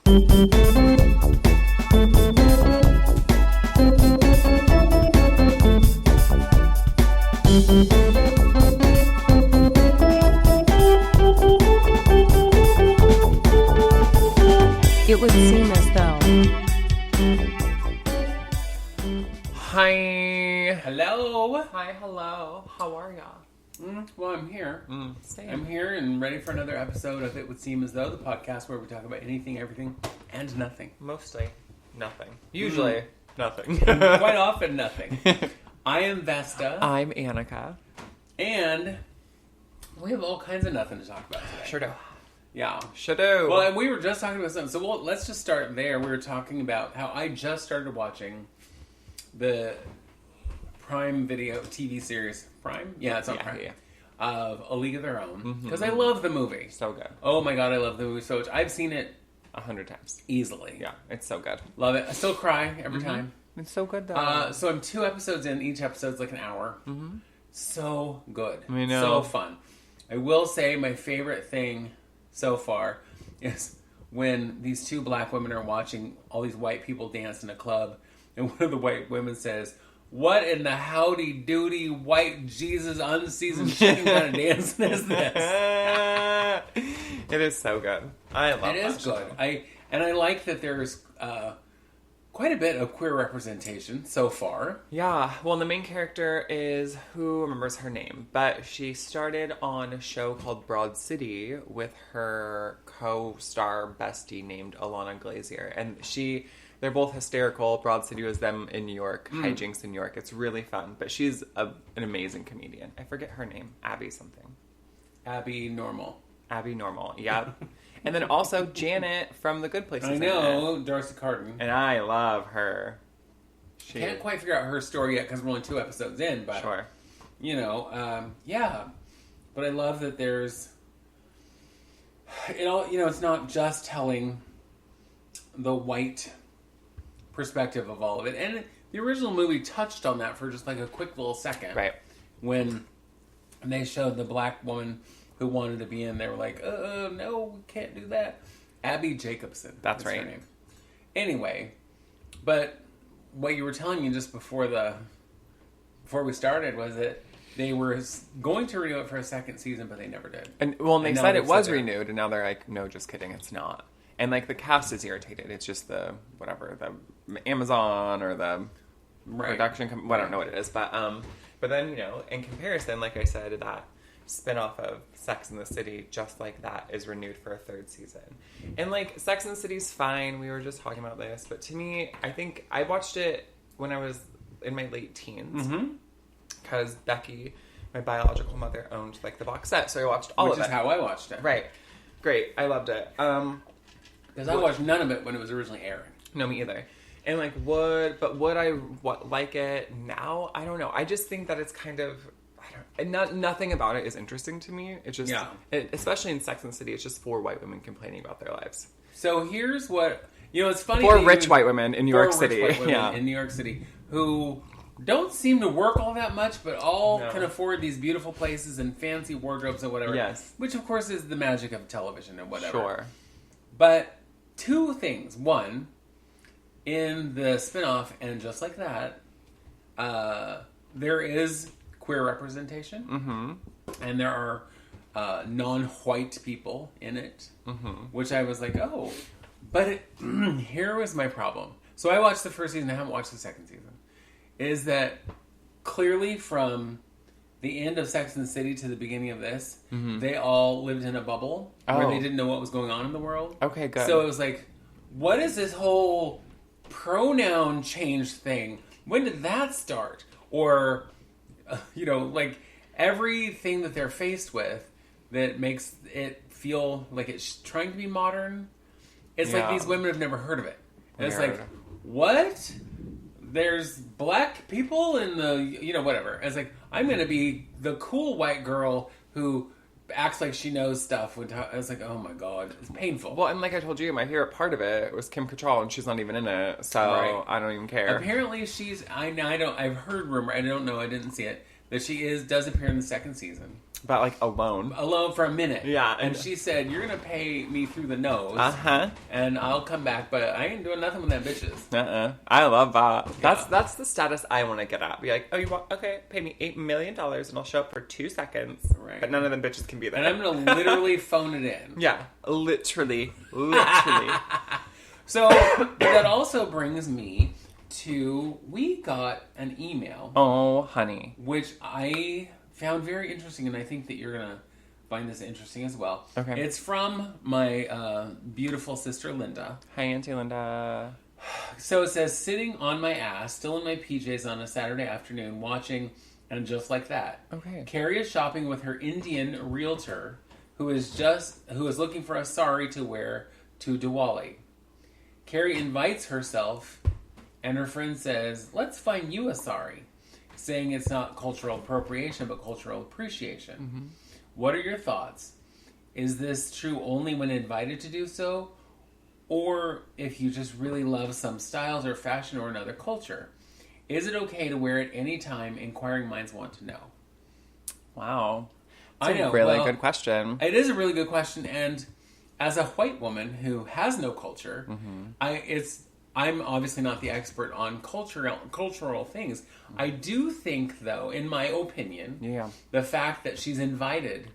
It would seem as though. Hi. Hello. Hi, hello. How are ya? Well, I'm here. Same. I'm here and ready for another episode of It Would Seem As Though, the podcast where we talk about anything, everything, and nothing. Mostly nothing. Usually nothing. Quite often, nothing. I am Vesta. I'm Annika. And we have all kinds of nothing to talk about today. Sure do. Yeah. Sure do. Well, and we were just talking about something. So let's just start there. We were talking about how I just started watching the Prime Video TV series. Prime? Yeah, it's on Prime. Yeah. Of A League of Their Own. Because I love the movie. So good. Oh my god, I love the movie so much. I've seen it 100 times. easily. Yeah, it's so good. Love it. I still cry every time. It's so good though. So I'm 2 episodes in. Each episode's like an hour. So good. I know. So fun. I will say my favorite thing so far is when these 2 black women are watching all these white people dance in a club, and one of the white women says, "What in the howdy doody white Jesus unseasoned chicken kind of dancing is this?" It is so good. I love it. It is good. I like that there's quite a bit of queer representation so far. Yeah, well, the main character is, who remembers her name, but she started on a show called Broad City with her co-star bestie named Alana Glazier, and they're both hysterical. Broad City was them in New York, hijinks in New York. It's really fun, but she's an amazing comedian. I forget her name, Abby something. Abby Normal, yep. And then also Janet from The Good Place. I know, Darcy Carden. And I love her. Can't quite figure out her story yet because we're only 2 episodes in, but sure. You know, yeah. But I love that there's it's not just telling the white perspective of all of it. And the original movie touched on that for just like a quick little second. Right. When they showed the black woman who wanted to be in, they were like, no, we can't do that. Abby Jacobson. That's her right. name. Anyway, but what you were telling me just before we started was that they were going to renew it for a second season, but they never did. And they said it was renewed, and now they're like, no, just kidding, it's not. And like the cast is irritated. It's just the Amazon or the production company. Well, I don't know what it is, but then in comparison, like I said, that spinoff of Sex and the City, Just Like That, is renewed for a 3rd season. And like Sex and the City's fine. We were just talking about this, but to me, I think I watched it when I was in my late teens because Becky, my biological mother, owned like the box set, so I watched all of it. Which is how I watched it. Right, great. I loved it. Because I watched none of it when it was originally airing. No, me either. And like would I like it now? I don't know. I just think that it's kind of. Nothing about it is interesting to me. It's just, especially in Sex and the City, it's just 4 white women complaining about their lives. So here's what it's funny. 4 rich white women in New York City, in New York City, who don't seem to work all that much, but all can afford these beautiful places and fancy wardrobes and whatever. Yes, which of course is the magic of television and whatever. Sure, but 2 things. One, in the spinoff and Just Like That, there is queer representation, and there are non-white people in it, which I was like, oh, but here was my problem. So I watched the 1st season, I haven't watched the 2nd season, is that clearly from the end of Sex and the City to the beginning of this, they all lived in a bubble where they didn't know what was going on in the world. Okay, good. So it was like, what is this whole pronoun change thing? When did that start? Or like everything that they're faced with that makes it feel like it's trying to be modern. It's like these women have never heard of it. And it's like, what? There's black people in the, whatever. And it's like, I'm going to be the cool white girl who acts like she knows stuff. I was like, oh my god, it's painful. Well, and like I told you, my favorite part of it was Kim Cattrall, and she's not even in it, so I don't even care. Apparently, I've heard rumor. I don't know. I didn't see it. that she does appear in the second season. But, like, alone. Alone for a minute. Yeah. And she said, you're going to pay me through the nose. Uh-huh. And I'll come back, but I ain't doing nothing with that bitches. I love that. Yeah. That's the status I want to get at. Be like, oh, you want, okay, pay me $8 million and I'll show up for 2 seconds. Right. But none of them bitches can be there. And I'm going to literally phone it in. Yeah. Literally. So, that also brings me to, we got an email. Oh, honey. Which I found very interesting, and I think that you're going to find this interesting as well. Okay. It's from my beautiful sister, Linda. Hi, Auntie Linda. So it says, sitting on my ass, still in my PJs on a Saturday afternoon, watching, and just like that. Okay. Carrie is shopping with her Indian realtor, who is looking for a sari to wear to Diwali. Carrie invites herself, and her friend says, let's find you a sari, saying it's not cultural appropriation, but cultural appreciation. Mm-hmm. What are your thoughts? Is this true only when invited to do so? Or if you just really love some styles or fashion or another culture? Is it okay to wear it anytime? Inquiring minds want to know. Wow. I know. A really good question. It is a really good question, and as a white woman who has no culture, I'm obviously not the expert on cultural things. I do think, though, in my opinion, the fact that she's invited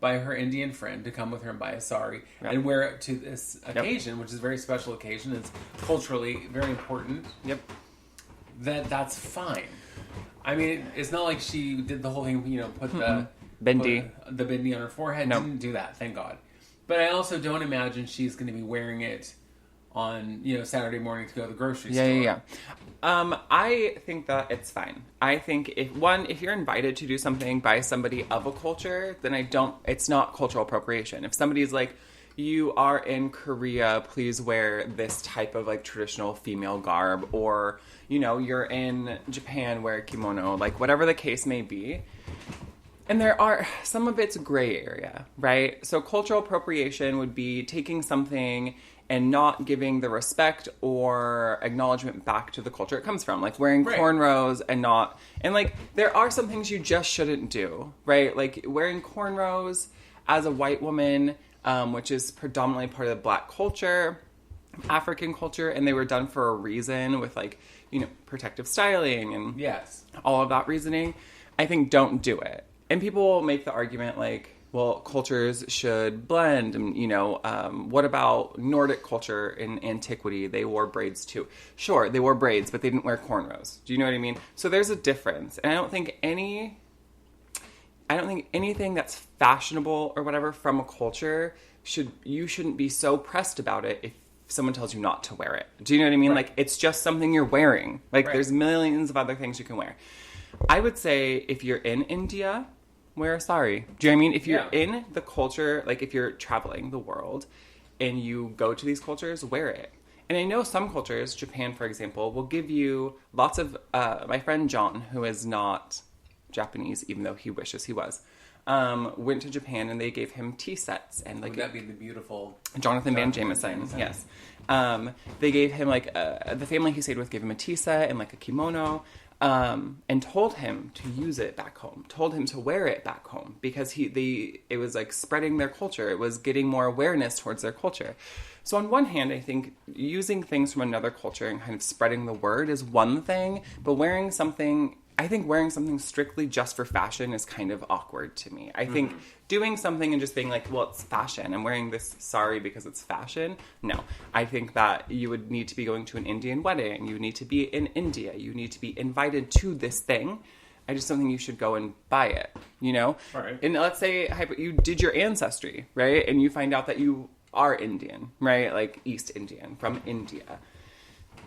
by her Indian friend to come with her and buy a sari and wear it to this occasion, which is a very special occasion, it's culturally very important. Yep. That's fine. I mean, it's not like she did the whole thing, put the bindi on her forehead. No. Didn't do that, thank God. But I also don't imagine she's going to be wearing it on, Saturday morning to go to the grocery store. Yeah. I think that it's fine. I think if you're invited to do something by somebody of a culture, then it's not cultural appropriation. If somebody's like, you are in Korea, please wear this type of like traditional female garb, or, you're in Japan, wear a kimono, like whatever the case may be. And there are, some of it's gray area, right? So cultural appropriation would be taking something and not giving the respect or acknowledgement back to the culture it comes from. Like wearing cornrows and like, there are some things you just shouldn't do, right? Like wearing cornrows as a white woman, which is predominantly part of the Black culture, African culture, and they were done for a reason with like, protective styling and all of that reasoning. I think don't do it. And people make the argument like, well, cultures should blend. And, what about Nordic culture in antiquity? They wore braids too. Sure, they wore braids, but they didn't wear cornrows. Do you know what I mean? So there's a difference. And I don't think anything that's fashionable or whatever from a culture you shouldn't be so pressed about it if someone tells you not to wear it. Do you know what I mean? Right. Like, it's just something you're wearing. Like, there's millions of other things you can wear. I would say if you're in India, wear a sari. Do you know what I mean? If you're in the culture, like if you're traveling the world and you go to these cultures, wear it. And I know some cultures, Japan, for example, will give you lots of, my friend John, who is not Japanese, even though he wishes he was, went to Japan and they gave him tea sets. And like, would that be the beautiful Jonathan Van Jameson? Yes. They gave him the family he stayed with gave him a tea set and like a kimono. And told him to use it back home, told him to wear it back home because it was like spreading their culture. It was getting more awareness towards their culture. So on one hand, I think using things from another culture and kind of spreading the word is one thing, but wearing something strictly just for fashion is kind of awkward to me. I think doing something and just being like, well, it's fashion. I'm wearing this sari because it's fashion. No, I think that you would need to be going to an Indian wedding. You need to be in India. You need to be invited to this thing. I just don't think you should go and buy it, Right. And let's say you did your ancestry, right? And you find out that you are Indian, right? Like East Indian, from India.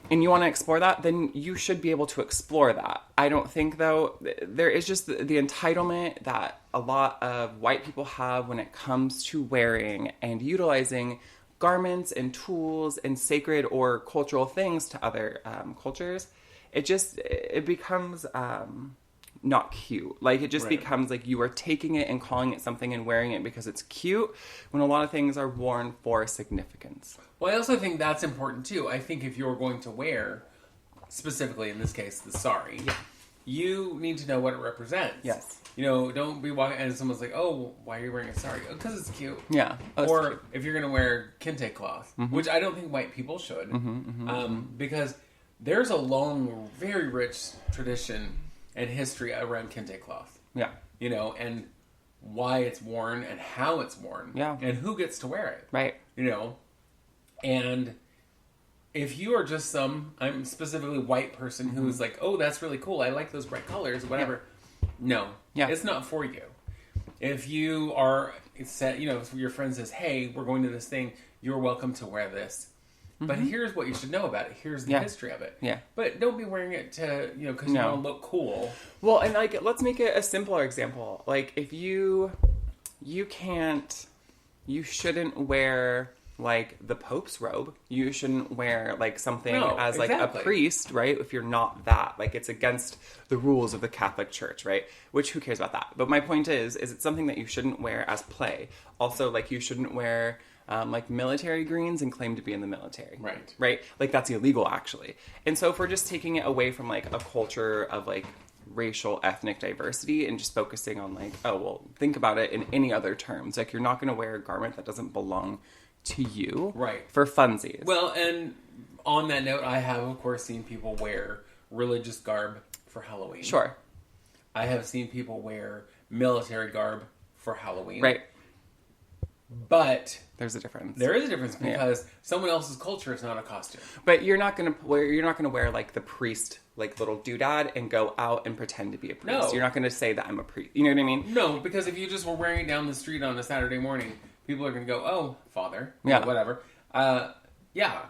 And you want to explore that, then you should be able to explore that. I don't think, though, there is just the entitlement that a lot of white people have when it comes to wearing and utilizing garments and tools and sacred or cultural things to other cultures. It becomes not cute. Like, it just becomes like you are taking it and calling it something and wearing it because it's cute, when a lot of things are worn for significance. Well, I also think that's important, too. I think if you're going to wear, specifically in this case, the sari, you need to know what it represents. Yes. You know, don't be walking and someone's like, oh, why are you wearing a sari? Because it's cute. Yeah. Or cute. if you're going to wear kente cloth, which I don't think white people should, because there's a long, very rich tradition and history around kente cloth. Yeah. You know, and why it's worn and how it's worn. Yeah. And who gets to wear it. Right. You know, and if you are just I'm specifically white person who's like, oh, that's really cool. I like those bright colors, whatever. Yeah. No. Yeah. It's not for you. If you are set, you know, if your friend says, hey, we're going to this thing, you're welcome to wear this. But here's what you should know about it. Here's the history of it. Yeah. But don't be wearing it to, you know, because you want to look cool. Well, and like, let's make it a simpler example. Like, if you shouldn't wear like the Pope's robe. You shouldn't wear like something as like a priest, right? If you're not that, like it's against the rules of the Catholic Church, right? Which who cares about that? But my point is it's something that you shouldn't wear as play. Also, like you shouldn't wear like military greens and claim to be in the military, right? Like that's illegal actually. And so if we're just taking it away from like a culture of like racial ethnic diversity and just focusing on like, oh well, think about it in any other terms. Like you're not going to wear a garment that doesn't belong to you, right? For funsies. Well, and on that note, I have of course seen people wear religious garb for Halloween. Sure. I have seen people wear military garb for Halloween. Right. But there's a difference. There is a difference because someone else's culture is not a costume. But you're not gonna wear like the priest like little doodad and go out and pretend to be a priest. No. You're not gonna say that I'm a priest. You know what I mean? No, because if you just were wearing it down the street on a Saturday morning, people are gonna go, "Oh, Father," whatever. Yeah.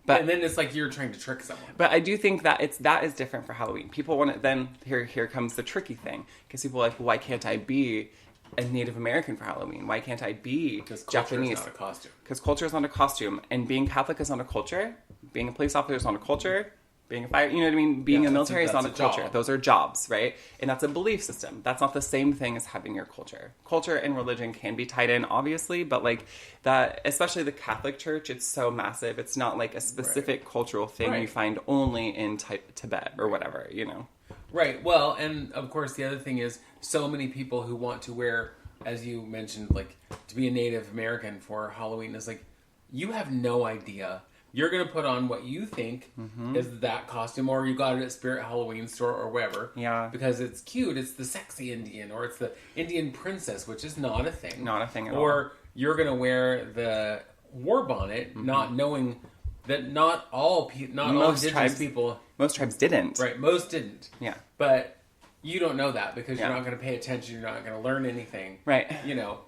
But, and then it's like you're trying to trick someone. But I do think that that is different for Halloween. People want it. Then here comes the tricky thing because people are like, well, why can't I be a Native American for Halloween? Why can't I be Japanese? Because culture is not a costume. Because culture is not a costume, and being Catholic is not a culture. Being a police officer is not a culture. Being a fire, you know what I mean? Being in the military is not a culture. Those are jobs, right? And that's a belief system. That's not the same thing as having your culture. Culture and religion can be tied in, obviously, but like that, especially the Catholic Church, it's so massive. It's not like a specific cultural thing you find only in Tibet or whatever, you know? Right. Well, and of course, the other thing is so many people who want to wear, as you mentioned, like to be a Native American for Halloween is like, you have no idea. You're going to put on what you think is that costume, or you got it at Spirit Halloween store or wherever. Yeah. Because it's cute. It's the sexy Indian, or it's the Indian princess, which is not a thing. Not a thing at all. Or you're going to wear the war bonnet, not knowing that not all indigenous people... Most tribes didn't. Right, most didn't. Yeah. But you don't know that because you're not going to pay attention, you're not going to learn anything. Right. You know.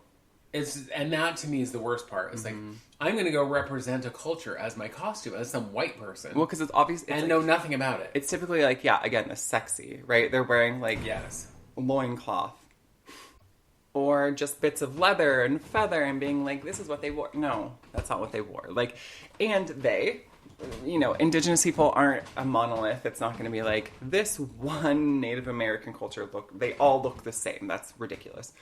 And that to me is the worst part. It's like, I'm going to go represent a culture as my costume, as some white person. Well, because it's obvious. And know nothing about it. It's typically like, again, the sexy, right? They're wearing like, loincloth. Or just bits of leather and feather and being like, this is what they wore. No, that's not what they wore. Like, and Indigenous people aren't a monolith. It's not going to be like, this one Native American culture they all look the same. That's ridiculous.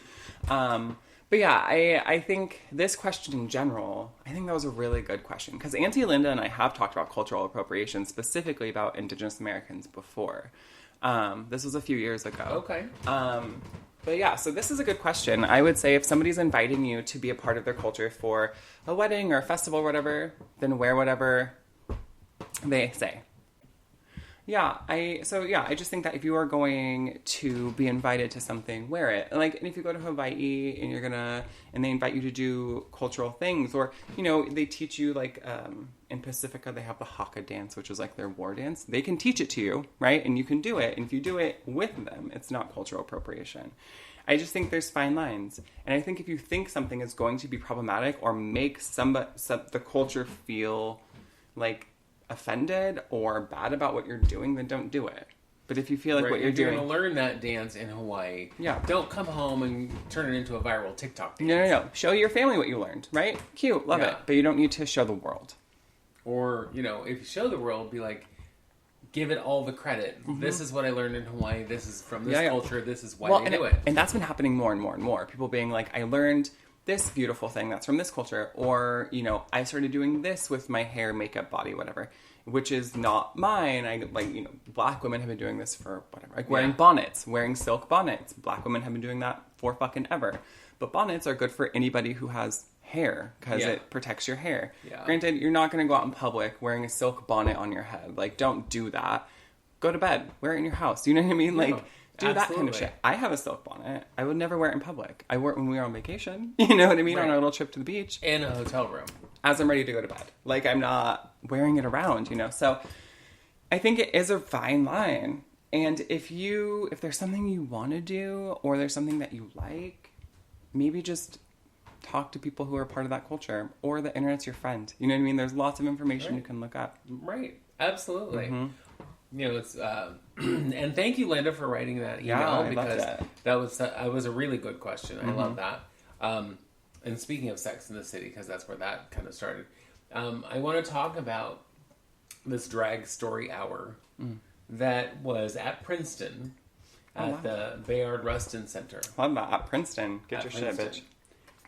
But yeah, I think this question in general, I think that was a really good question. Because Auntie Linda and I have talked about cultural appropriation, specifically about Indigenous Americans before. This was a few years ago. Okay. But yeah, so this is a good question. I would say if somebody's inviting you to be a part of their culture for a wedding or a festival or whatever, then wear whatever they say. I just think that if you are going to be invited to something, wear it. And if you go to Hawaii and they invite you to do cultural things, or, they teach you, in Pacifica, they have the haka dance, which is their war dance. They can teach it to you, right? And you can do it. And if you do it with them, it's not cultural appropriation. I just think there's fine lines. And I think if you think something is going to be problematic or make the culture feel offended or bad about what you're doing, then don't do it. But if you feel like what you're doing... If you're going to learn that dance in Hawaii, don't come home and turn it into a viral TikTok dance. No. Show your family what you learned, right? Cute, love it. But you don't need to show the world. Or, if you show the world, be like, give it all the credit. Mm-hmm. This is what I learned in Hawaii. This is from this culture. This is why they do it. And that's been happening more and more and more. People being like, I learned this beautiful thing that's from this culture, or, you know, I started doing this with my hair, makeup, body, whatever, which is not mine. I, like, you know, black women have been doing this for whatever, like wearing bonnets, wearing silk bonnets. Black women have been doing that for fucking ever. But bonnets are good for anybody who has hair, because it protects your hair. Yeah. Granted, you're not going to go out in public wearing a silk bonnet on your head. Like, don't do that. Go to bed. Wear it in your house. You know what I mean? Like, do that kind of shit. I have a silk bonnet. I would never wear it in public. I wore it when we were on vacation. You know what I mean? Right. On our little trip to the beach. In a hotel room. As I'm ready to go to bed. Like, I'm not wearing it around, you know? So, I think it is a fine line. And if there's something you want to do, or there's something that you like, maybe just talk to people who are part of that culture, or the internet's your friend. You know what I mean? There's lots of information you can look up. Right. Absolutely. Mm-hmm. You know, it's and thank you, Linda, for writing that email, because that was a really good question. I love that. And speaking of Sex in the City, because that's where that kind of started, I want to talk about this drag story hour that was at Princeton at the Bayard Rustin Center. Love that. At Princeton. Get your shit, bitch.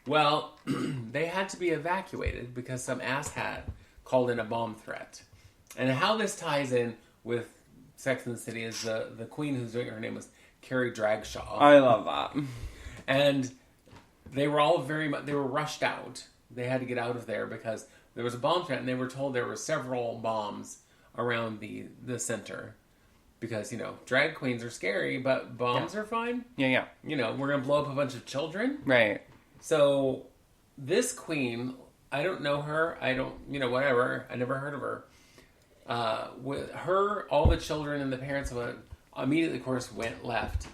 Well, they had to be evacuated because some asshat called in a bomb threat. And how this ties in with Sex and the City is the queen who's doing it, her name was Carrie Dragshaw. I love that. And they were all they were rushed out. They had to get out of there because there was a bomb threat, and they were told there were several bombs around the center. Because, you know, drag queens are scary, but bombs are fine. Yeah. You know, we're going to blow up a bunch of children. Right. So, this queen, I don't know her. I don't, you know, whatever. I never heard of her. With her, all the children and the parents immediately, of course, left,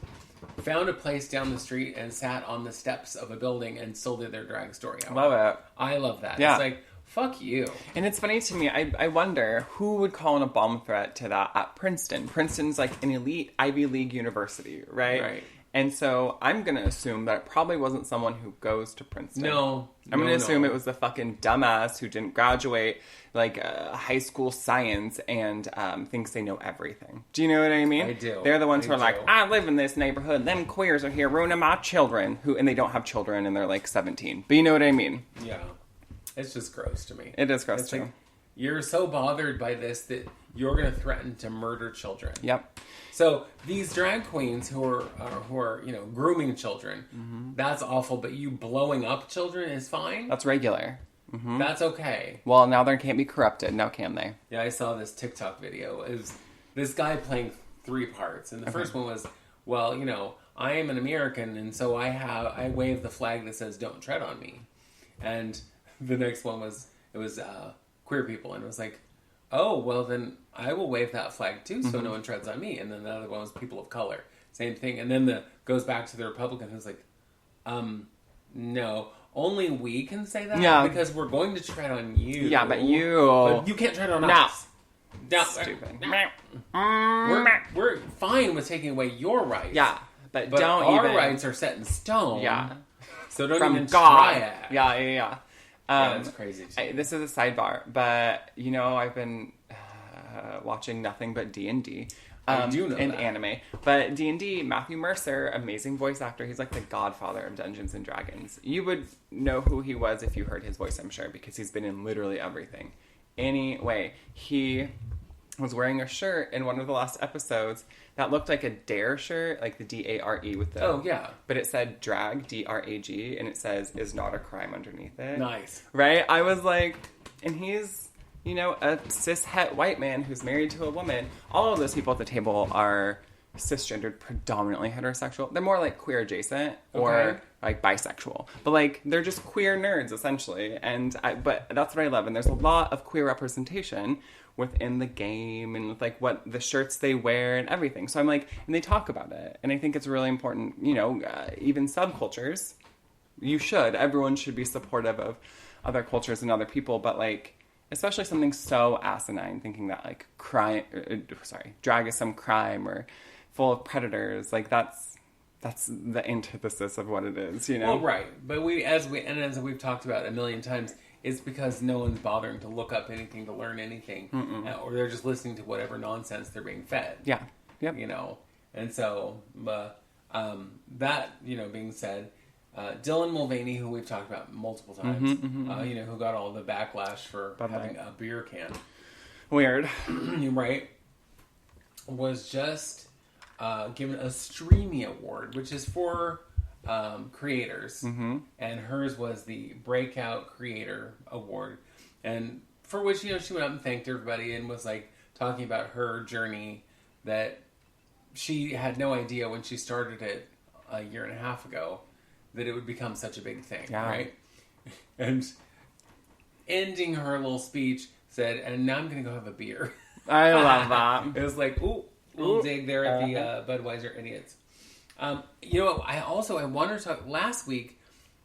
found a place down the street and sat on the steps of a building and still did their drag story hour. Love it. I love that. Yeah. It's like, fuck you. And it's funny to me, I wonder who would call in a bomb threat to that at Princeton. Princeton's like an elite Ivy League university, right? Right. And so I'm going to assume that it probably wasn't someone who goes to Princeton. No. I'm going to assume it was the fucking dumbass who didn't graduate like high school science and thinks they know everything. Do you know what I mean? I do. They're the ones who are like, I live in this neighborhood. Them queers are here ruining my children. And they don't have children and they're like 17. But you know what I mean? Yeah. It's just gross to me. It is gross too. Like, you're so bothered by this that you're going to threaten to murder children. Yep. So these drag queens who are you know, grooming children, that's awful. But you blowing up children is fine. That's regular. Mm-hmm. That's okay. Well, now they can't be corrupted. Now can they? Yeah, I saw this TikTok video. It was this guy playing 3 parts, and the first one was, well, you know, I am an American, and so I wave the flag that says "Don't tread on me," and the next one was queer people, and it was like, oh, well, then I will wave that flag too, so no one treads on me. And then the other one was people of color, same thing. And then goes back to the Republican who's like, no, only we can say that because we're going to tread on you. Yeah, but you can't tread on us. No, stupid. We're fine with taking away your rights. Yeah, but don't our even. rights are set in stone. Yeah, so don't from even God. try it. Yeah. That's crazy too. This is a sidebar, but you know I've been watching nothing but D&D. I do know and that. Anime. But D&D, Matthew Mercer, amazing voice actor. He's like the godfather of Dungeons and Dragons. You would know who he was if you heard his voice, I'm sure, because he's been in literally everything. Anyway, he was wearing a shirt in one of the last episodes that looked like a Dare shirt, like the D-A-R-E with the... Oh, yeah. But it said drag, D-R-A-G, and it says, is not a crime underneath it. Nice. Right? I was like... And he's, you know, a cis-het white man who's married to a woman. All of those people at the table are cisgendered, predominantly heterosexual. They're more like queer adjacent or like bisexual. But like, they're just queer nerds, essentially. But that's what I love. And there's a lot of queer representation within the game and with like what the shirts they wear and everything. So I'm like, and they talk about it. And I think it's really important, you know, even subcultures, everyone should be supportive of other cultures and other people. But like, especially something so asinine, thinking that like drag is some crime or full of predators. Like that's the antithesis of what it is, you know? Well, right. But as we've talked about a million times, it's because no one's bothering to look up anything, to learn anything, or they're just listening to whatever nonsense they're being fed. Yeah. Yep. You know, and so that, you know, being said, Dylan Mulvaney, who we've talked about multiple times, who got all the backlash for having a beer can. Weird. Right. Was just given a Streamy Award, which is for creators. And hers was the Breakout Creator Award. And for which, she went up and thanked everybody and was like talking about her journey that she had no idea when she started it a year and a half ago that it would become such a big thing, right? And ending her little speech said, and now I'm going to go have a beer. I love that. It was like, little dig there at the Budweiser idiots. I wanted to talk, last week,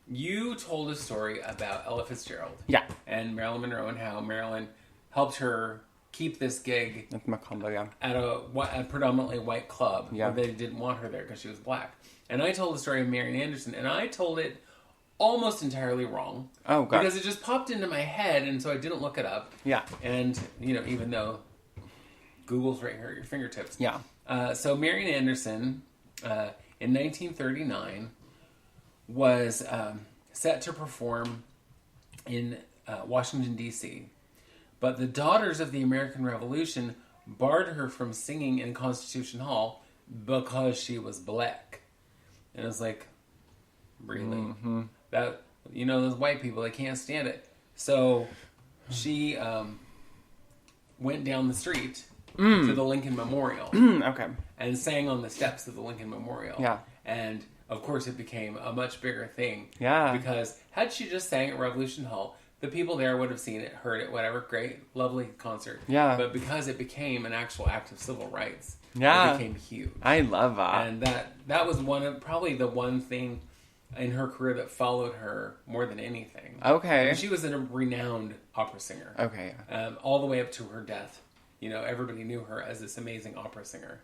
you told a story about Ella Fitzgerald. Yeah. And Marilyn Monroe and how Marilyn helped her keep this gig At Macombo, at a predominantly white club where they didn't want her there because she was black. And I told the story of Marian Anderson, and I told it almost entirely wrong. Oh, God. Because it just popped into my head, and so I didn't look it up. Yeah. And, even though Google's right here at your fingertips. Yeah. So Marian Anderson, in 1939, was set to perform in Washington, D.C., but the Daughters of the American Revolution barred her from singing in Constitution Hall because she was black. And it was like, really? That, those white people, they can't stand it. So she went down the street to the Lincoln Memorial. Okay. And sang on the steps of the Lincoln Memorial. Yeah. And, of course, it became a much bigger thing. Yeah. Because had she just sang at Revolution Hall, the people there would have seen it, heard it, whatever. Great, lovely concert. Yeah. But because it became an actual act of civil rights, it became huge. I love that. And that was probably the one thing in her career that followed her more than anything. Okay. And she was a renowned opera singer. Okay. All the way up to her death. Everybody knew her as this amazing opera singer.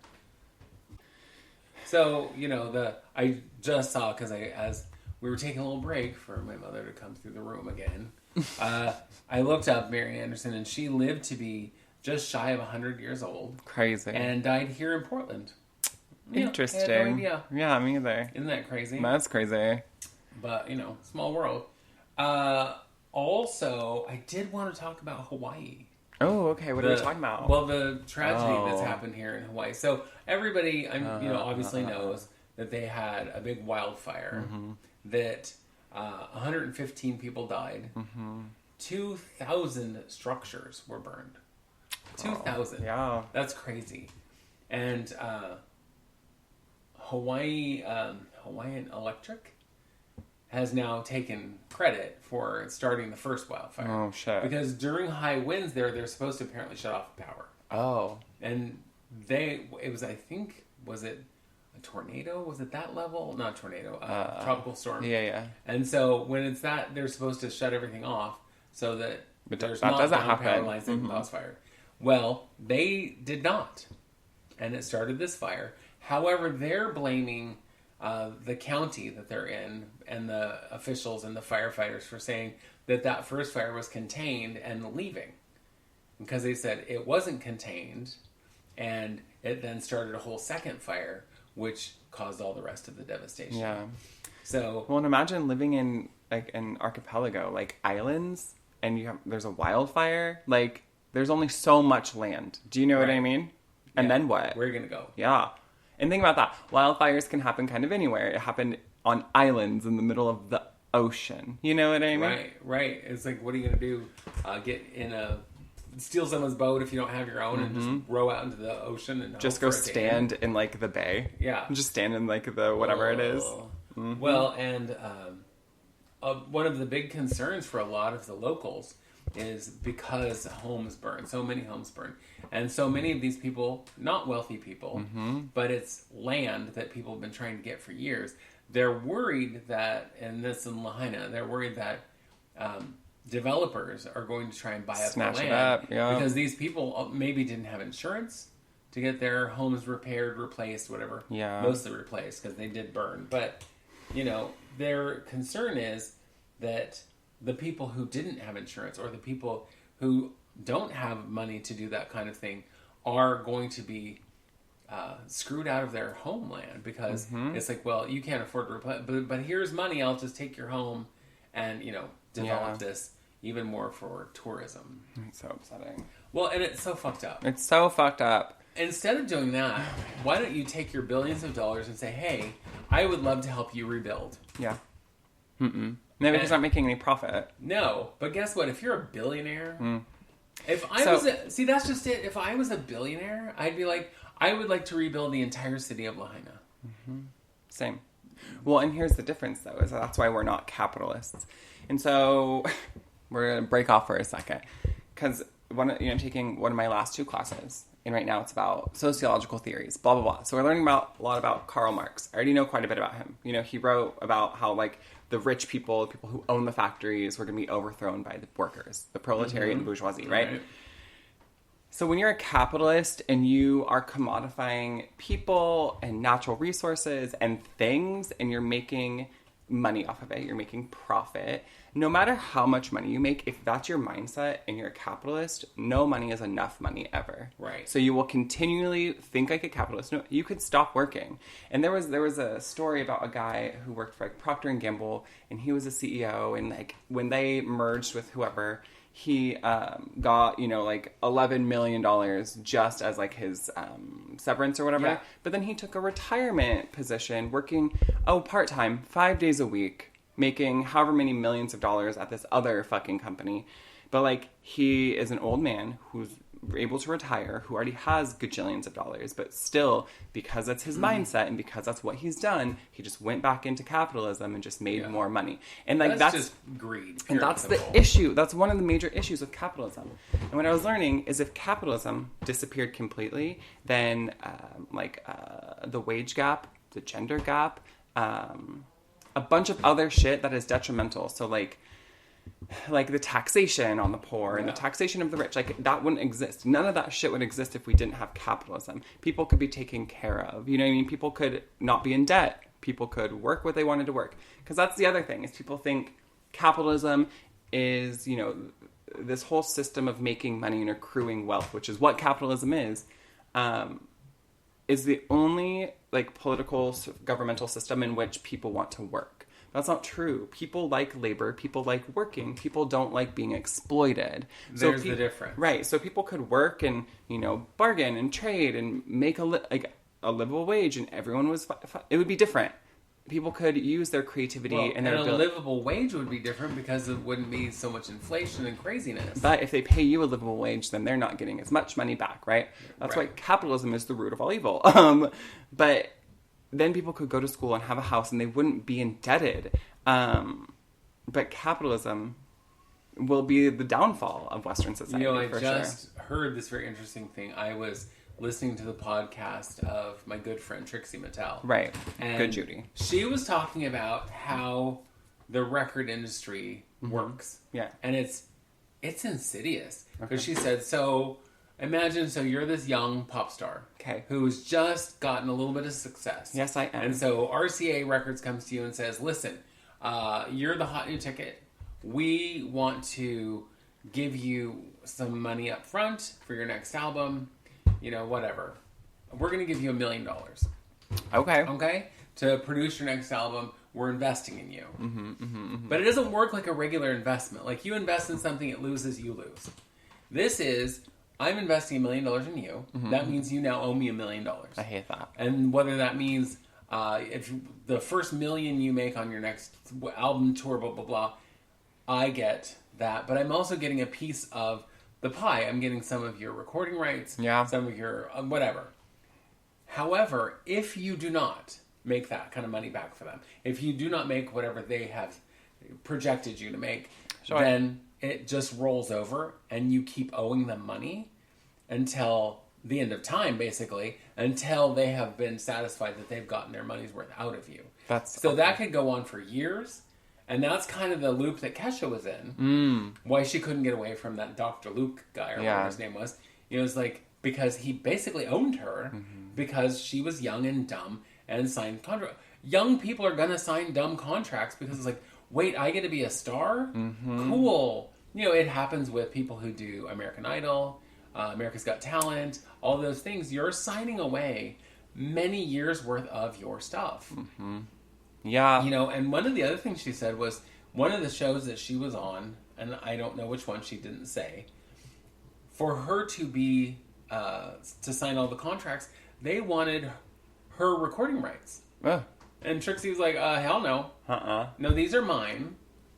So, I just saw, because as we were taking a little break for my mother to come through the room again, I looked up Marian Anderson, and she lived to be just shy of 100 years old. Crazy. And died here in Portland. Interesting. I had no idea. Yeah, me either. Isn't that crazy? That's crazy. But, small world. Also, I did want to talk about Hawaii. Oh, okay. What are we talking about? Well, the tragedy that's happened here in Hawaii. So everybody, obviously knows that they had a big wildfire that 115 people died. 2,000 structures were burned. 2,000. Yeah. That's crazy. And Hawaiian Electric has now taken credit for starting the first wildfire. Oh, shit. Because during high winds they're supposed to apparently shut off the power. Oh. And was it a tornado? Was it that level? Not tornado, tropical storm. Yeah. And so when it's that, they're supposed to shut everything off so that there's not doesn't down happen. Power lines that can cause fire. Well, they did not. And it started this fire. However, they're blaming the county that they're in and the officials and the firefighters for saying that first fire was contained and leaving. Because they said it wasn't contained, and it then started a whole second fire, which caused all the rest of the devastation. Yeah. So, well, and imagine living in like an archipelago, like islands, and there's a wildfire. Like, there's only so much land. Do you know what I mean? And then what? Where are you going to go? Yeah. And think about that. Wildfires can happen kind of anywhere. It happened on islands in the middle of the ocean. You know what I mean? Right. It's like, what are you going to do? Steal someone's boat if you don't have your own and just row out into the ocean and just go stand in like the bay. Yeah. Just stand in like the whatever it is. Well, and one of the big concerns for a lot of the locals is because homes burn, so many homes burn. And so many of these people, not wealthy people, but it's land that people have been trying to get for years. They're worried that, and this in Lahaina, they're worried that developers are going to try and buy up the land. Snatch it up, yeah. Because these people maybe didn't have insurance to get their homes repaired, replaced, whatever. Yeah. Mostly replaced because they did burn. But, their concern is that the people who didn't have insurance or the people who don't have money to do that kind of thing are going to be screwed out of their homeland because it's like, well, you can't afford to replace, but here's money. I'll just take your home and, develop this even more for tourism. It's so upsetting. Well, and it's so fucked up. It's so fucked up. Instead of doing that, why don't you take your billions of dollars and say, hey, I would love to help you rebuild. Yeah. Maybe he's not making any profit. No, but guess what? If you're a billionaire, if I see, that's just it. If I was a billionaire, I'd be like, I would like to rebuild the entire city of Lahaina. Same. Well, and here's the difference, though, is that's why we're not capitalists. And so we're going to break off for a second. Because I'm taking one of my last 2 classes. And right now it's about sociological theories, blah, blah, blah. So we're learning a lot about Karl Marx. I already know quite a bit about him. He wrote about how, the rich people, the people who own the factories, were going to be overthrown by the workers, the proletariat and bourgeoisie, right? So when you're a capitalist and you are commodifying people and natural resources and things, and you're making money off of it, you're making profit, no matter how much money you make, if that's your mindset and you're a capitalist, no money is enough money ever. Right. So you will continually think like a capitalist. No, you could stop working. And there was a story about a guy who worked for Procter and Gamble, and he was a CEO, and when they merged with whoever, he got, $11 million just as his severance or whatever. Yeah. But then he took a retirement position working, part-time, 5 days a week, making however many millions of dollars at this other fucking company. But he is an old man who's able to retire, who already has gajillions of dollars, but still, because that's his mindset and because that's what he's done, he just went back into capitalism and just made more money. And that's just greed. And that's the issue. That's one of the major issues with capitalism. And what I was learning is if capitalism disappeared completely, then the wage gap, the gender gap, a bunch of other shit that is detrimental. So the taxation on the poor and the taxation of the rich, that wouldn't exist. None of that shit would exist if we didn't have capitalism. People could be taken care of. You know what I mean? People could not be in debt. People could work what they wanted to work. Because that's the other thing, is people think capitalism is, this whole system of making money and accruing wealth, which is what capitalism is the only political governmental system in which people want to work. That's not true. People like labor. People like working. People don't like being exploited. There's the difference. Right. So people could work and, bargain and trade and make a livable wage, and everyone was... It would be different. People could use their creativity and their ability. And a livable wage would be different because it wouldn't be so much inflation and craziness. But if they pay you a livable wage, then they're not getting as much money back, right? That's why capitalism is the root of all evil. But then people could go to school and have a house and they wouldn't be indebted. But capitalism will be the downfall of Western society. I just heard this very interesting thing. I was listening to the podcast of my good friend Trixie Mattel. Right. And good Judy. She was talking about how the record industry works. Yeah. And it's insidious. Because she said, imagine you're this young pop star. Okay. Who's just gotten a little bit of success. Yes, I am. And so RCA Records comes to you and says, listen, you're the hot new ticket. We want to give you some money up front for your next album. Whatever. We're going to give you $1 million. Okay. Okay? To produce your next album, we're investing in you. But it doesn't work like a regular investment. You invest in something, it loses, you lose. This is, I'm investing $1 million in you. That means you now owe me $1 million. I hate that. And whether that means if the first $1 million you make on your next album tour, blah, blah, blah, I get that. But I'm also getting a piece of the pie. I'm getting some of your recording rights, some of your whatever. However, if you do not make that kind of money back for them, if you do not make whatever they have projected you to make, then it just rolls over and you keep owing them money until the end of time, basically, until they have been satisfied that they've gotten their money's worth out of you. That could go on for years. And that's kind of the loop that Kesha was in. Why she couldn't get away from that Dr. Luke guy, or whatever his name was. It was because he basically owned her because she was young and dumb and signed contracts. Young people are going to sign dumb contracts because it's wait, I get to be a star? Cool. It happens with people who do American Idol. America's Got Talent, all those things, you're signing away many years worth of your stuff. Mm-hmm. Yeah. You know, and one of the other things she said was one of the shows that she was on, and I don't know which one, she didn't say, for her to be, to sign all the contracts, they wanted her recording rights. And Trixie was like, hell no. No, these are mine.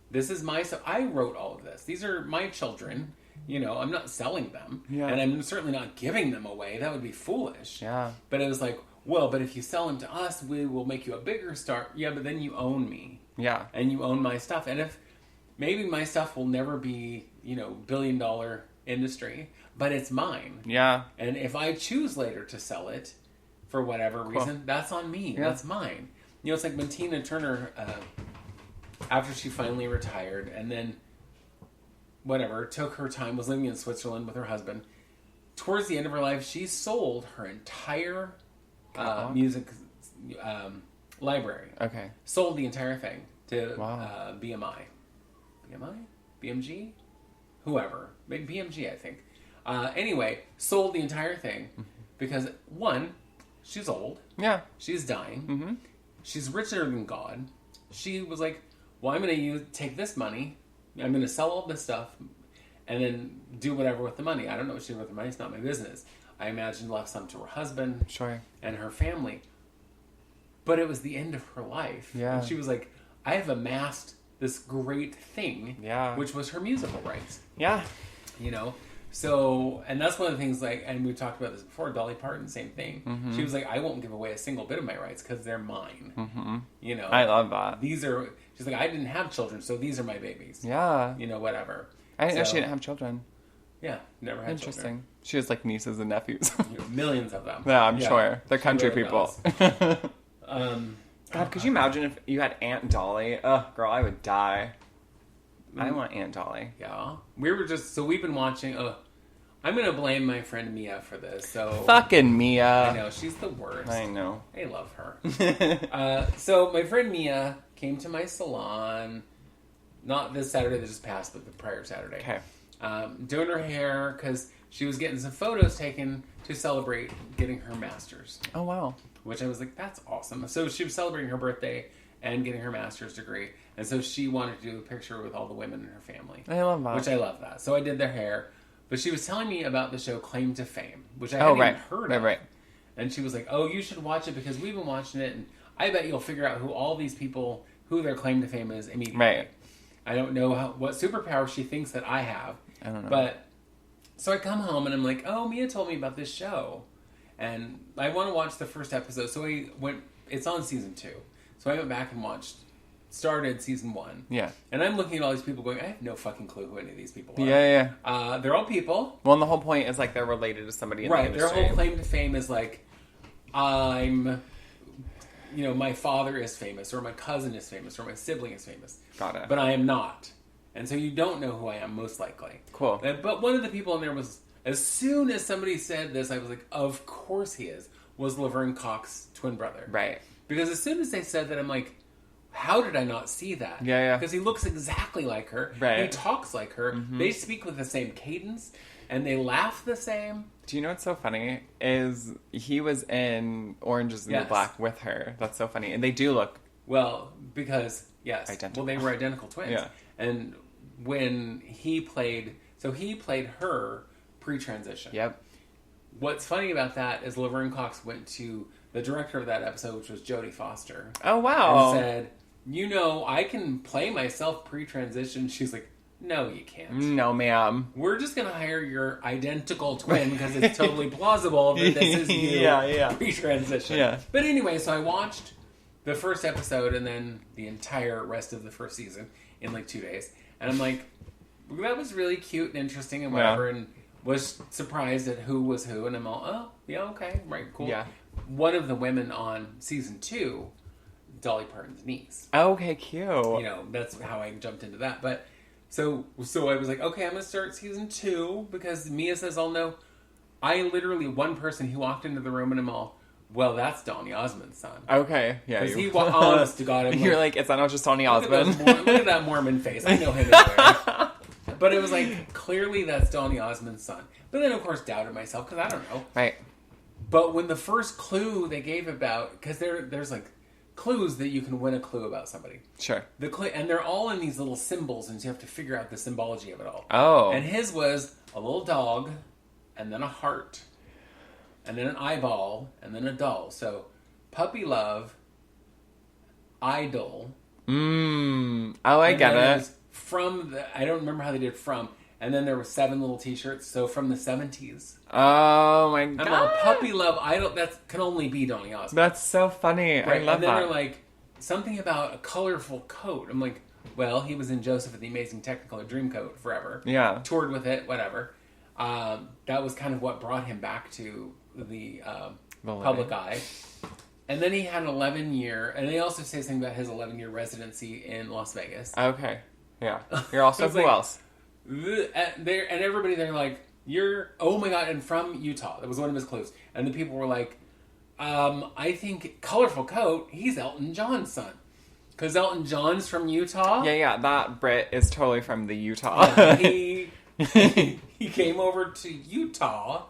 This is my stuff. I wrote all of this. These are my children. You know, I'm not selling them. Yeah. And I'm certainly not giving them away. That would be foolish. Yeah. But it was like, well, but if you sell them to us, we will make you a bigger star. Yeah, but then you own me. Yeah. And you own my stuff. And if maybe my stuff will never be, you know, billion-dollar industry, but it's mine. Yeah. And if I choose later to sell it for whatever reason, that's on me. Yeah. That's mine. You know, it's like when Tina Turner, after she finally retired and then whatever, took her time, was living in Switzerland with her husband. Towards the end of her life, she sold her entire music library. Okay. Sold the entire thing to BMI. BMI? BMG? Whoever. Maybe BMG, I think. Anyway, sold the entire thing because, one, she's old. Yeah. She's dying. Mm-hmm. She's richer than God. She was like, well, I'm going to take this money. I'm going to sell all this stuff and then do whatever with the money. I don't know what she did with the money. It's not my business. I imagine left some to her husband and her family. But it was the end of her life. Yeah. And she was like, I have amassed this great thing, which was her musical rights. Yeah. You know? So, and that's one of the things, like, and we talked about this before, Dolly Parton, same thing. Mm-hmm. She was like, I won't give away a single bit of my rights because they're mine. Mm-hmm. You know? I love that. She's like, I didn't have children, so these are my babies. Yeah. You know, whatever. I didn't know she didn't have children. Yeah, never had Interesting. children. She has, like, nieces and nephews. Millions of them. Yeah, I'm sure. They're country really people. God, could you imagine if you had Aunt Dolly? Ugh, girl, I would die. I want Aunt Dolly. Yeah. We've been watching, I'm going to blame my friend Mia for this. So fucking Mia. I know, she's the worst. I know. I love her. So my friend Mia came to my salon, not this Saturday that just passed, but the prior Saturday. Okay. Doing her hair because she was getting some photos taken to celebrate getting her master's. Oh, wow. Which I was like, that's awesome. So she was celebrating her birthday and getting her master's degree. And so she wanted to do a picture with all the women in her family. I love that. Which I love that. So I did their hair. But she was telling me about the show Claim to Fame, which I hadn't even heard of. Right. And she was like, oh, you should watch it because we've been watching it. And I bet you'll figure out who all these people, who their claim to fame is immediately. Right. I don't know what superpower she thinks that I have. I don't know. But, so I come home and I'm like, oh, Mia told me about this show. And I want to watch the first episode. So it's on season 2. So I went back and started season 1. Yeah. And I'm looking at all these people going, I have no fucking clue who any of these people are. Yeah. They're all people. Well, and the whole point is like they're related to somebody in the industry. Their whole claim to fame is like, my father is famous, or my cousin is famous, or my sibling is famous. Got it. But I am not. And so you don't know who I am, most likely. Cool. But one of the people in there was, as soon as somebody said this, I was like, of course he is, was Laverne Cox's twin brother. Right. Because as soon as they said that, I'm like, how did I not see that? Yeah. Because he looks exactly like her. Right. He talks like her. Mm-hmm. They speak with the same cadence, and they laugh the same. Do you know what's so funny? Is he was in Orange is the New Black with her. That's so funny. And they do look... Well, because, yes. Identical. Well, they were identical twins. Yeah. And when he played... So he played her pre-transition. Yep. What's funny about that is Laverne Cox went to the director of that episode, which was Jodie Foster. Oh, wow. And said, I can play myself pre-transition. She's like, no, you can't. No, ma'am. We're just going to hire your identical twin because it's totally plausible that this is you pre-transition. Yeah. But anyway, so I watched the first episode and then the entire rest of the first season in like 2 days. And I'm like, that was really cute and interesting and whatever. And was surprised at who was who. And I'm all, oh, yeah, okay, right, cool. Yeah. One of the women on season 2, Dolly Parton's niece. Okay, cute. That's how I jumped into that. But so I was like, okay, I'm going to start season 2 because Mia says I'll know. I literally, one person who walked into the room and I'm all, well, that's Donny Osmond's son. Okay, yeah. Because he honest to God. You're like, it's not just Donny Osmond. Look at that Mormon face. I know him anyway. But it was like, clearly that's Donny Osmond's son. But then, of course, doubted myself because I don't know. Right. But when the first clue they gave about, because there's like clues that you can win a clue about somebody. Sure. And they're all in these little symbols, and so you have to figure out the symbology of it all. Oh. And his was a little dog, and then a heart, and then an eyeball, and then a doll. So, puppy love, idol. Oh, I get it. I don't remember how they did from. And then there were 7 little T-shirts. So from the 70s. Oh my god! I'm all puppy love idol. That can only be Donny Osmond. That's so funny. Right? I love and then that. they're like something about a colorful coat. I'm like, well, he was in Joseph and the Amazing Technicolor Dreamcoat forever. Yeah. Toured with it, whatever. That was kind of what brought him back to the public eye. And then he had an 11-year, and they also say something about his 11-year residency in Las Vegas. Okay. Yeah. You're also who like, else? And everybody, they're like, oh my god, and from Utah. That was one of his clues. And the people were like, I think colorful coat, he's Elton John's son. Because Elton John's from Utah. Yeah, that Brit is totally from the Utah. He came over to Utah,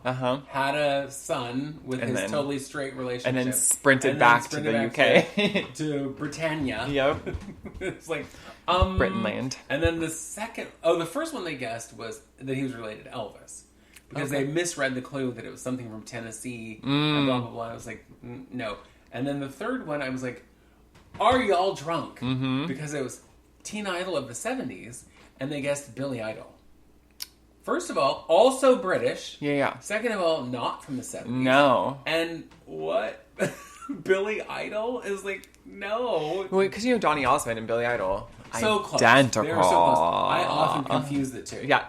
had a son with his totally straight relationship. And then sprinted back to the UK. to Britannia. Yep. It's like, Britainland. And then the first one they guessed was that he was related to Elvis. Because they misread the clue that it was something from Tennessee and blah, blah, blah. I was like, no. And then the third one, I was like, are y'all drunk? Mm-hmm. Because it was teen idol of the 70s, and they guessed Billy Idol. First of all, also British. Yeah. Second of all, not from the 70s. No. And what? Billy Idol is like, no. Wait, because you know Donny Osmond and Billy Idol. So close. Identical. They were so close. I often confuse the two. Yeah.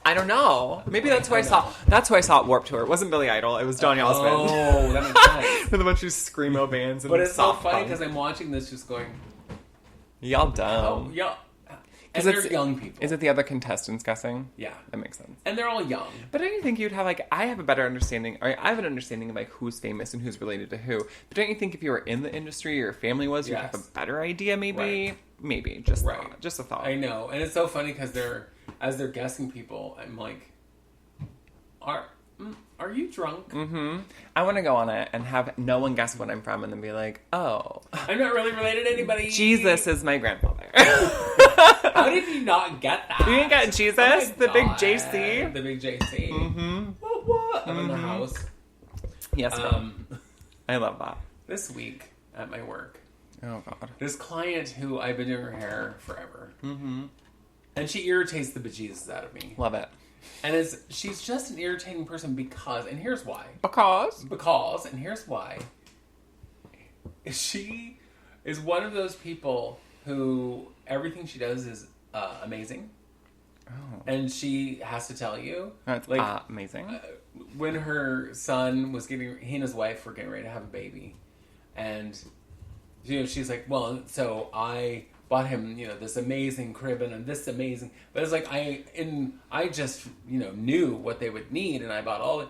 I don't know. Maybe that's who I saw. That's who I saw at Warped Tour. It wasn't Billy Idol. It was Donny Osmond. Oh, that makes sense. With a bunch of screamo bands and but it's so soft funny punk. because I'm watching this just going, y'all dumb. oh, yeah. And they're young people. Is it the other contestants guessing? Yeah. That makes sense. And they're all young. But don't you think you'd have, like, I have a better understanding, or I have an understanding of, like, who's famous and who's related to who. But don't you think if you were in the industry or your family was, you'd have a better idea, maybe? Right. Maybe. Just a thought. I know. And it's so funny because as they're guessing people, I'm like, are you drunk? Mm-hmm. I want to go on it and have no one guess what I'm from and then be like, oh. I'm not really related to anybody. Jesus is my grandfather. How did you not get that? You didn't get Jesus? Oh the God. big JC? The big JC. Mm-hmm. What? I'm in the house. Yes, girl. I love that. This week at my work, oh God, this client who I've been doing her hair forever, mm-hmm. and she irritates the bejesus out of me. Love it. And she's just an irritating person because, and here's why. Because, and here's why. She is one of those people who everything she does is amazing. Oh. And she has to tell you. That's amazing. When her son was he and his wife were getting ready to have a baby. And, she's like, well, so I bought him, this amazing crib and this amazing, but it's like, I just, knew what they would need and I bought all it.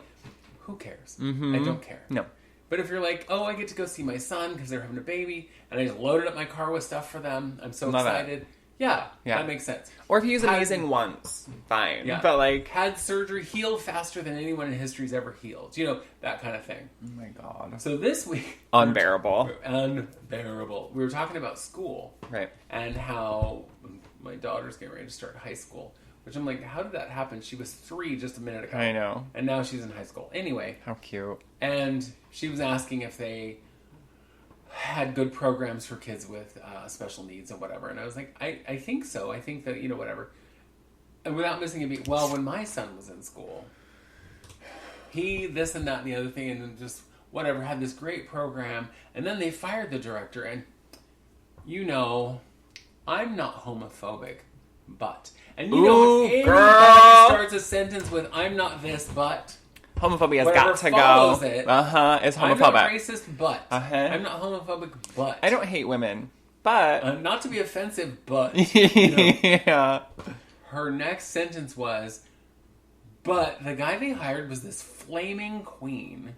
Who cares? Mm-hmm. I don't care. No. But if you're like, oh, I get to go see my son because they're having a baby and I just loaded up my car with stuff for them. I'm so excited. Yeah, that makes sense. Or if you use amazing once, fine. Yeah. But like... Had surgery, healed faster than anyone in history's ever healed. That kind of thing. Oh my God. So this week... Unbearable. Unbearable. We were talking about school. Right. And how my daughter's getting ready to start high school. Which I'm like, how did that happen? She was 3 just a minute ago. I know. And now she's in high school. Anyway. How cute. And she was asking if they had good programs for kids with special needs and whatever. And I was like, I think so. I think that, whatever. And without missing a beat, well, when my son was in school, he, this and that and the other thing, and then just whatever, had this great program. And then they fired the director. And, I'm not homophobic, but. And if anybody starts a sentence with, I'm not this, but. Homophobia has got to go. It's homophobic. I'm not racist, but. Uh-huh. I'm not homophobic, but. I don't hate women, but. Not to be offensive, but. Yeah. Her next sentence was, but the guy they hired was this flaming queen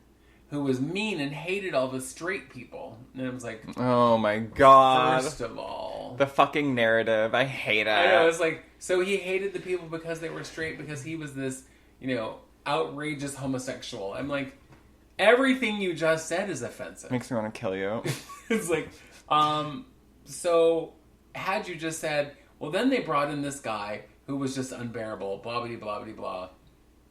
who was mean and hated all the straight people. And I was like, oh my God. First of all. The fucking narrative. I hate it. I know, it's like, So he hated the people because they were straight because he was this, outrageous homosexual. I'm like, everything you just said is offensive. Makes me want to kill you. It's like, so had you just said, well, then they brought in this guy who was just unbearable, blah, blah, blah, blah, blah.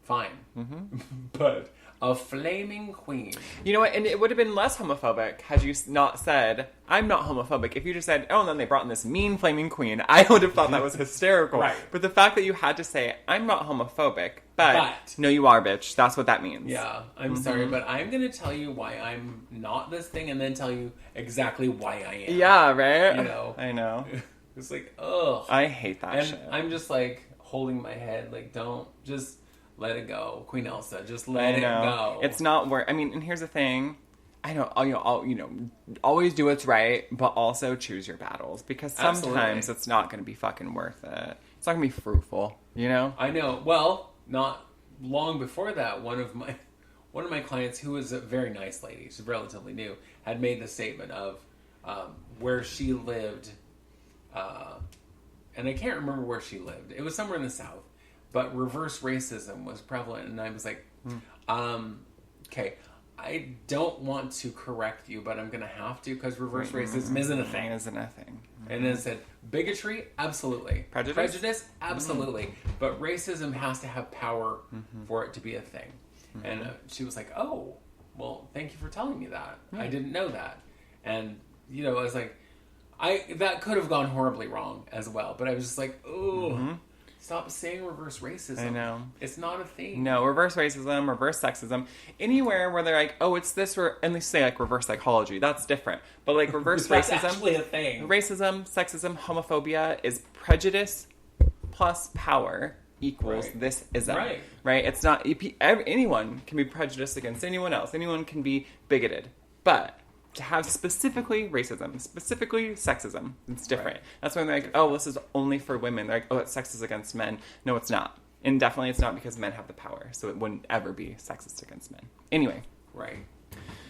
Fine. Mm-hmm. But a flaming queen. You know what? And it would have been less homophobic had you not said, I'm not homophobic. If you just said, oh, and then they brought in this mean flaming queen, I would have thought that was hysterical. Right. But the fact that you had to say, I'm not homophobic, but no, you are, bitch. That's what that means. Yeah, I'm sorry, but I'm going to tell you why I'm not this thing and then tell you exactly why I am. Yeah, right? I know. It's like, ugh. I hate that and shit. I'm just like holding my head, like, don't, just let it go. Queen Elsa, just let it go. It's not worth, and here's the thing. I know, always do what's right, but also choose your battles. Because sometimes it's not going to be fucking worth it. It's not going to be fruitful, I know. Well, not long before that, one of my clients, who was a very nice lady, she's relatively new, had made the statement of where she lived, and I can't remember where she lived. It was somewhere in the South, but reverse racism was prevalent, and I was like, okay, I don't want to correct you, but I'm going to have to, because reverse racism isn't a thing. Isn't a thing. And then it said, bigotry, absolutely. Prejudice, absolutely. But racism has to have power for it to be a thing. And she was like, oh, well, thank you for telling me that. I didn't know that. And, I was like, that could have gone horribly wrong as well. But I was just like, oh, stop saying reverse racism. I know. It's not a thing. No, reverse racism, reverse sexism, anywhere where they're like, oh, it's this, and they say like reverse psychology, that's different. But like reverse that's racism, actually a thing. Racism, sexism, homophobia is prejudice plus power equals this ism. Right? It's not, anyone can be prejudiced against anyone else. Anyone can be bigoted. But to have specifically racism, specifically sexism, it's different. That's when they're like, oh, this is only for women. They're like, oh, it's sexist against men. No, it's not. And definitely it's not because men have the power. So it wouldn't ever be sexist against men. Anyway. Right.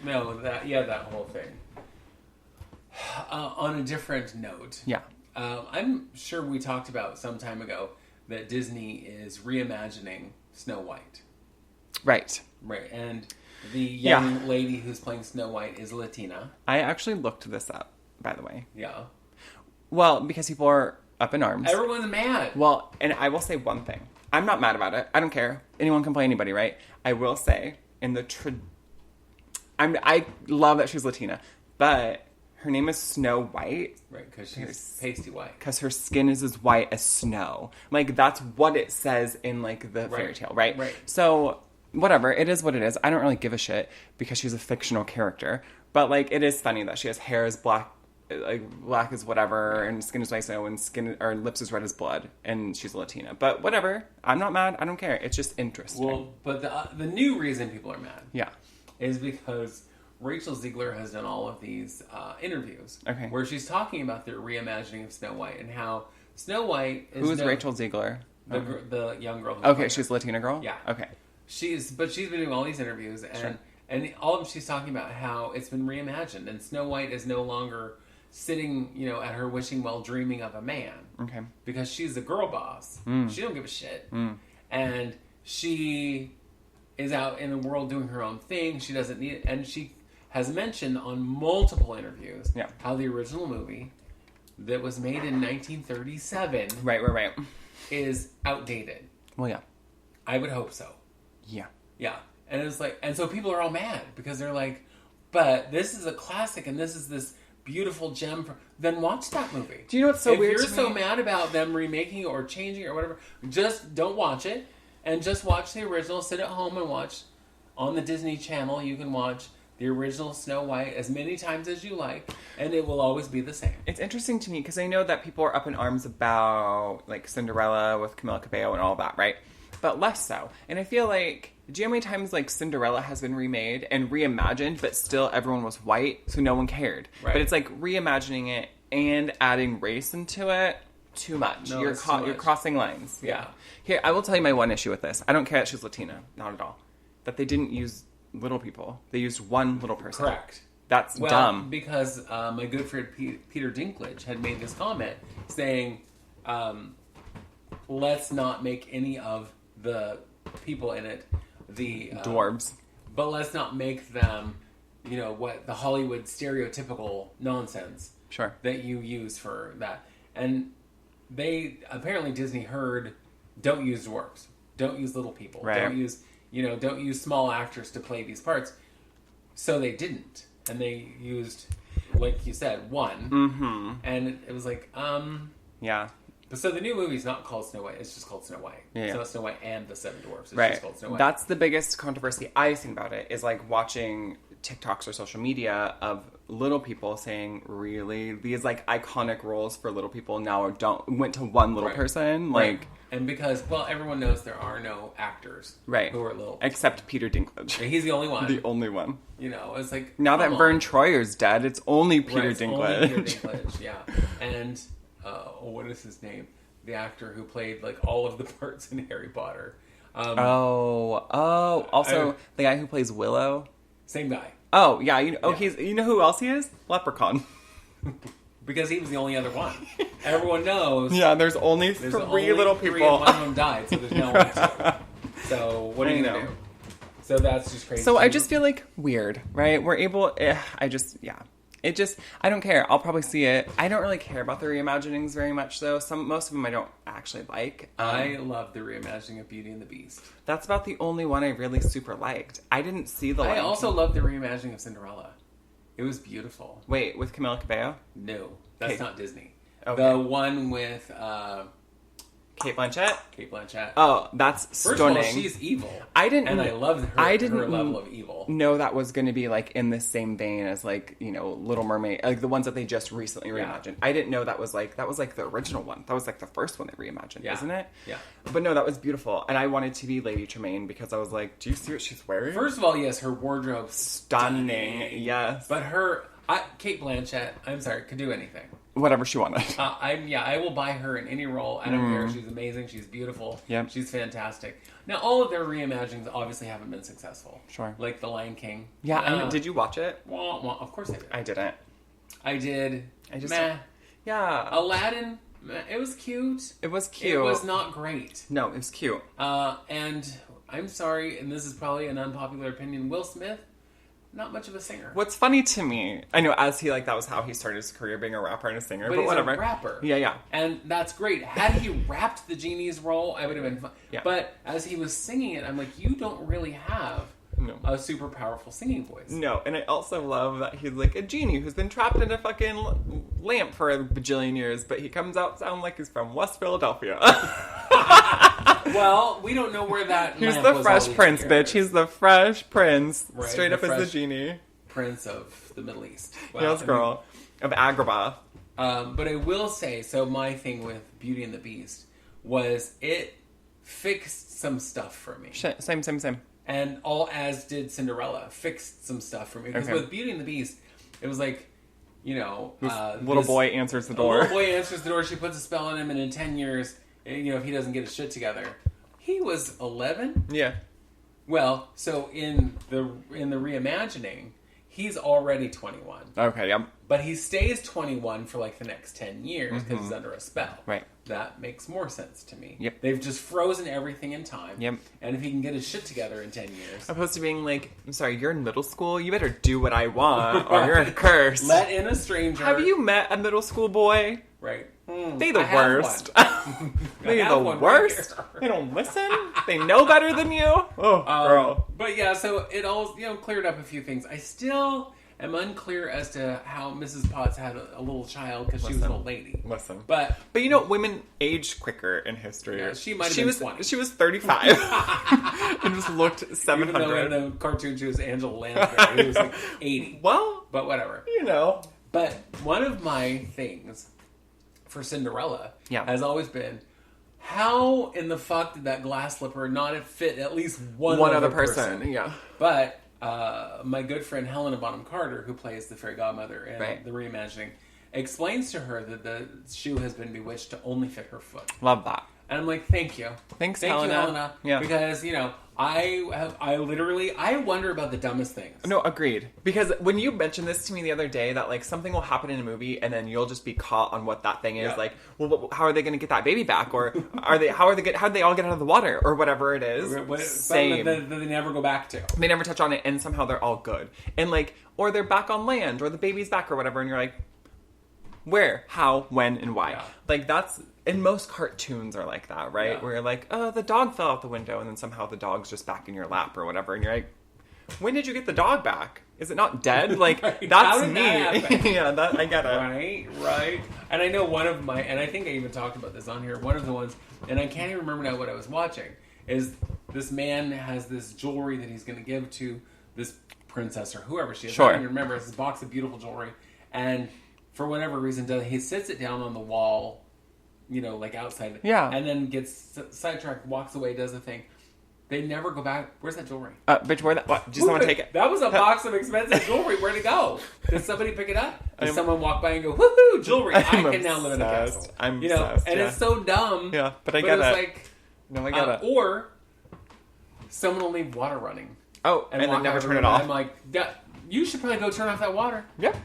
No, that whole thing. On a different note. Yeah. I'm sure we talked about some time ago that Disney is reimagining Snow White. Right. Right. And the young lady who's playing Snow White is Latina. I actually looked this up, by the way. Yeah. Well, because people are up in arms. Everyone's mad. Well, and I will say one thing. I'm not mad about it. I don't care. Anyone can play anybody, right? I will say, I love that she's Latina, but her name is Snow White. Right, because she's pasty white. Because her skin is as white as snow. Like, that's what it says in, like, the fairy tale, right? Right. So, whatever. It is what it is. I don't really give a shit because she's a fictional character. But, like, it is funny that she has hair as black, like, black as whatever, and skin is white as snow, and lips as red as blood, and she's a Latina. But whatever. I'm not mad. I don't care. It's just interesting. Well, but the new reason people are mad is because Rachel Ziegler has done all of these interviews where she's talking about their reimagining of Snow White and how Snow White is... Who is Rachel Ziegler? The young girl. Okay, she's a Latina girl? Yeah. Okay. She's been doing all these interviews, and all of them she's talking about how it's been reimagined, and Snow White is no longer sitting, at her wishing well, dreaming of a man. Okay. Because she's a girl boss. She don't give a shit. And she is out in the world doing her own thing. She doesn't need it. And she has mentioned on multiple interviews how the original movie that was made in 1937 right is outdated. Well, yeah. I would hope so. Yeah. Yeah. And it's like, and so people are all mad because they're like, but this is a classic and this is this beautiful gem. Then watch that movie. Do you know what's so weird? If you're so mad about them remaking it or changing it or whatever, just don't watch it and just watch the original. Sit at home and watch on the Disney Channel. You can watch the original Snow White as many times as you like, and it will always be the same. It's interesting to me because I know that people are up in arms about like Cinderella with Camila Cabello and all that, right? But less so. And I feel like, do you know how many times like Cinderella has been remade and reimagined, but still everyone was white, so no one cared. Right. But it's like reimagining it and adding race into it. Too much. No, you're crossing lines. Yeah. Here, I will tell you my one issue with this. I don't care that she's Latina, not at all. That they didn't use little people. They used one little person. Correct. That's dumb. Because my good friend Peter Dinklage had made this comment saying, let's not make any of the people in it the dwarves. But let's not make them, what the Hollywood stereotypical nonsense that you use for that. And apparently Disney heard, don't use dwarves, don't use little people, don't use small actors to play these parts. So they didn't, and they used, like you said, one, and it was like, yeah. But so the new movie's not called Snow White; it's just called Snow White. Yeah. It's not Snow White and the Seven Dwarfs. It's just called Snow White. That's the biggest controversy I've seen about it. Is like watching TikToks or social media of little people saying, "Really, these like iconic roles for little people now went to one little person." Like, and because everyone knows there are no actors who are little, except Peter Dinklage. He's the only one. The only one. It's like now that Vern Troyer's dead, it's only Peter Dinklage. Only Peter Dinklage, yeah. And what is his name? The actor who played like all of the parts in Harry Potter. Also the guy who plays Willow. Same guy. Oh yeah, he's who else he is? Leprechaun. Because he was the only other one. Everyone knows. Yeah, there's only three little people. And one of them died, so there's no one to. So what are you gonna do? So that's just crazy. So I just feel like weird, right? We're able. I don't care. I'll probably see it. I don't really care about the reimaginings very much, though. Most of them I don't actually like. I love the reimagining of Beauty and the Beast. That's about the only one I really super liked. I didn't see the. I also love the reimagining of Cinderella. It was beautiful. Wait, with Camila Cabello? No, that's not Disney. Okay. The one with Kate Blanchett? Kate Blanchett. Oh, that's stunning. First of all, she's evil. I love her level of evil. No, that was going to be like in the same vein as like, Little Mermaid, like the ones that they just recently reimagined. I didn't know that was like the original one. That was like the first one they reimagined, isn't it? Yeah. But no, that was beautiful. And I wanted to be Lady Tremaine because I was like, do you see what she's wearing? First of all, yes, her wardrobe stunning. Yes. But Kate Blanchett, I'm sorry, could do anything. Whatever she wanted. I will buy her in any role. I don't care. She's amazing. She's beautiful. Yep. She's fantastic. Now, all of their reimaginings obviously haven't been successful. Sure. Like The Lion King. Yeah. Did you watch it? Well, of course I did. I didn't. I did. I just... Meh. Yeah. Aladdin, it was cute. It was cute. It was not great. No, it was cute. And I'm sorry, and this is probably an unpopular opinion, Will Smith, not much of a singer. What's funny to me, I know that was how he started his career, being a rapper and a singer, but he's whatever. A rapper. Yeah. And that's great. Had he rapped the genie's role, I would have been fine. Yeah. But as he was singing it, I'm like, you don't really have a super powerful singing voice. No, and I also love that he's like a genie who's been trapped in a fucking lamp for a bajillion years, but he comes out sounding like he's from West Philadelphia. Well, we don't know where that He's lamp the was Fresh all Prince, these bitch. years. He's the Fresh Prince. Right, Straight up as the genie. Prince of the Middle East. Wow, yes, girl. Of Agrabah. But I will say, so my thing with Beauty and the Beast was it fixed some stuff for me. Same. And as did Cinderella, fixed some stuff for me. Because with Beauty and the Beast, it was like, little boy answers the door. Little boy answers the door, she puts a spell on him, and in 10 years, if he doesn't get his shit together. He was 11? Yeah. Well, so in the reimagining, he's already 21. Okay, yep. But he stays 21 for like the next 10 years because he's under a spell. Right. That makes more sense to me. Yep. They've just frozen everything in time. Yep. And if he can get his shit together in 10 years. Opposed to being like, I'm sorry, you're in middle school? You better do what I want or you're cursed. Let in a stranger. Have you met a middle school boy? Right. They the worst. They the worst. Right, they don't listen. They know better than you. Oh, girl. But yeah, so it all cleared up a few things. I still am unclear as to how Mrs. Potts had a little child because she was an old lady. Listen. But women age quicker in history. Yeah, she might have been 20. She was 35 and just looked 700. Even though in the cartoon she was Angela Lansbury, who was like 80. Well, but whatever. But one of my things for Cinderella has always been, how in the fuck did that glass slipper not fit at least one other person? Yeah. But my good friend Helena Bonham Carter, who plays the fairy godmother in the reimagining, explains to her that the shoe has been bewitched to only fit her foot. Love that. And I'm like, thank you. Thank you, Helena. Yeah. Because, I wonder about the dumbest things. No, agreed. Because when you mentioned this to me the other day, that like something will happen in a movie and then you'll just be caught on what that thing is. Yeah. Like, well, how are they going to get that baby back? Or how did they all get out of the water? Or whatever it is. Same. That they never go back to. They never touch on it, and somehow they're all good. And like, or they're back on land, or the baby's back, or whatever. And you're like, where, how, when, and why? Yeah. Like that's. And most cartoons are like that, right? Yeah. Where you're like, oh, the dog fell out the window, and then somehow the dog's just back in your lap or whatever, and you're like, when did you get the dog back? Is it not dead? Like, Right. that's How did me. that happen? Yeah, I get it. Right. And I know one of my, and I think I even talked about this on here, one of the ones, and I can't even remember now what I was watching, is this man has this jewelry that he's going to give to this princess or whoever she is. Sure. I don't even remember. It's this box of beautiful jewelry. And for whatever reason, he sits it down on the wall, you know, like outside. Yeah. And then gets sidetracked, walks away, does the thing. They never go back. Where's that jewelry? Bitch, where that? What? Did someone take it? That was a box of expensive jewelry. Where'd it go? Did somebody pick it up? Did I'm- someone walk by and go, woohoo, jewelry. I I'm can now live in a obsessed. castle. I'm you know, obsessed, and yeah. it's so dumb. Yeah, but I get it's it. like, No, I get it. or someone will leave water running. Oh, and then walk never out of turn the it room, off. and I'm like, you should probably go turn off that water. Yeah.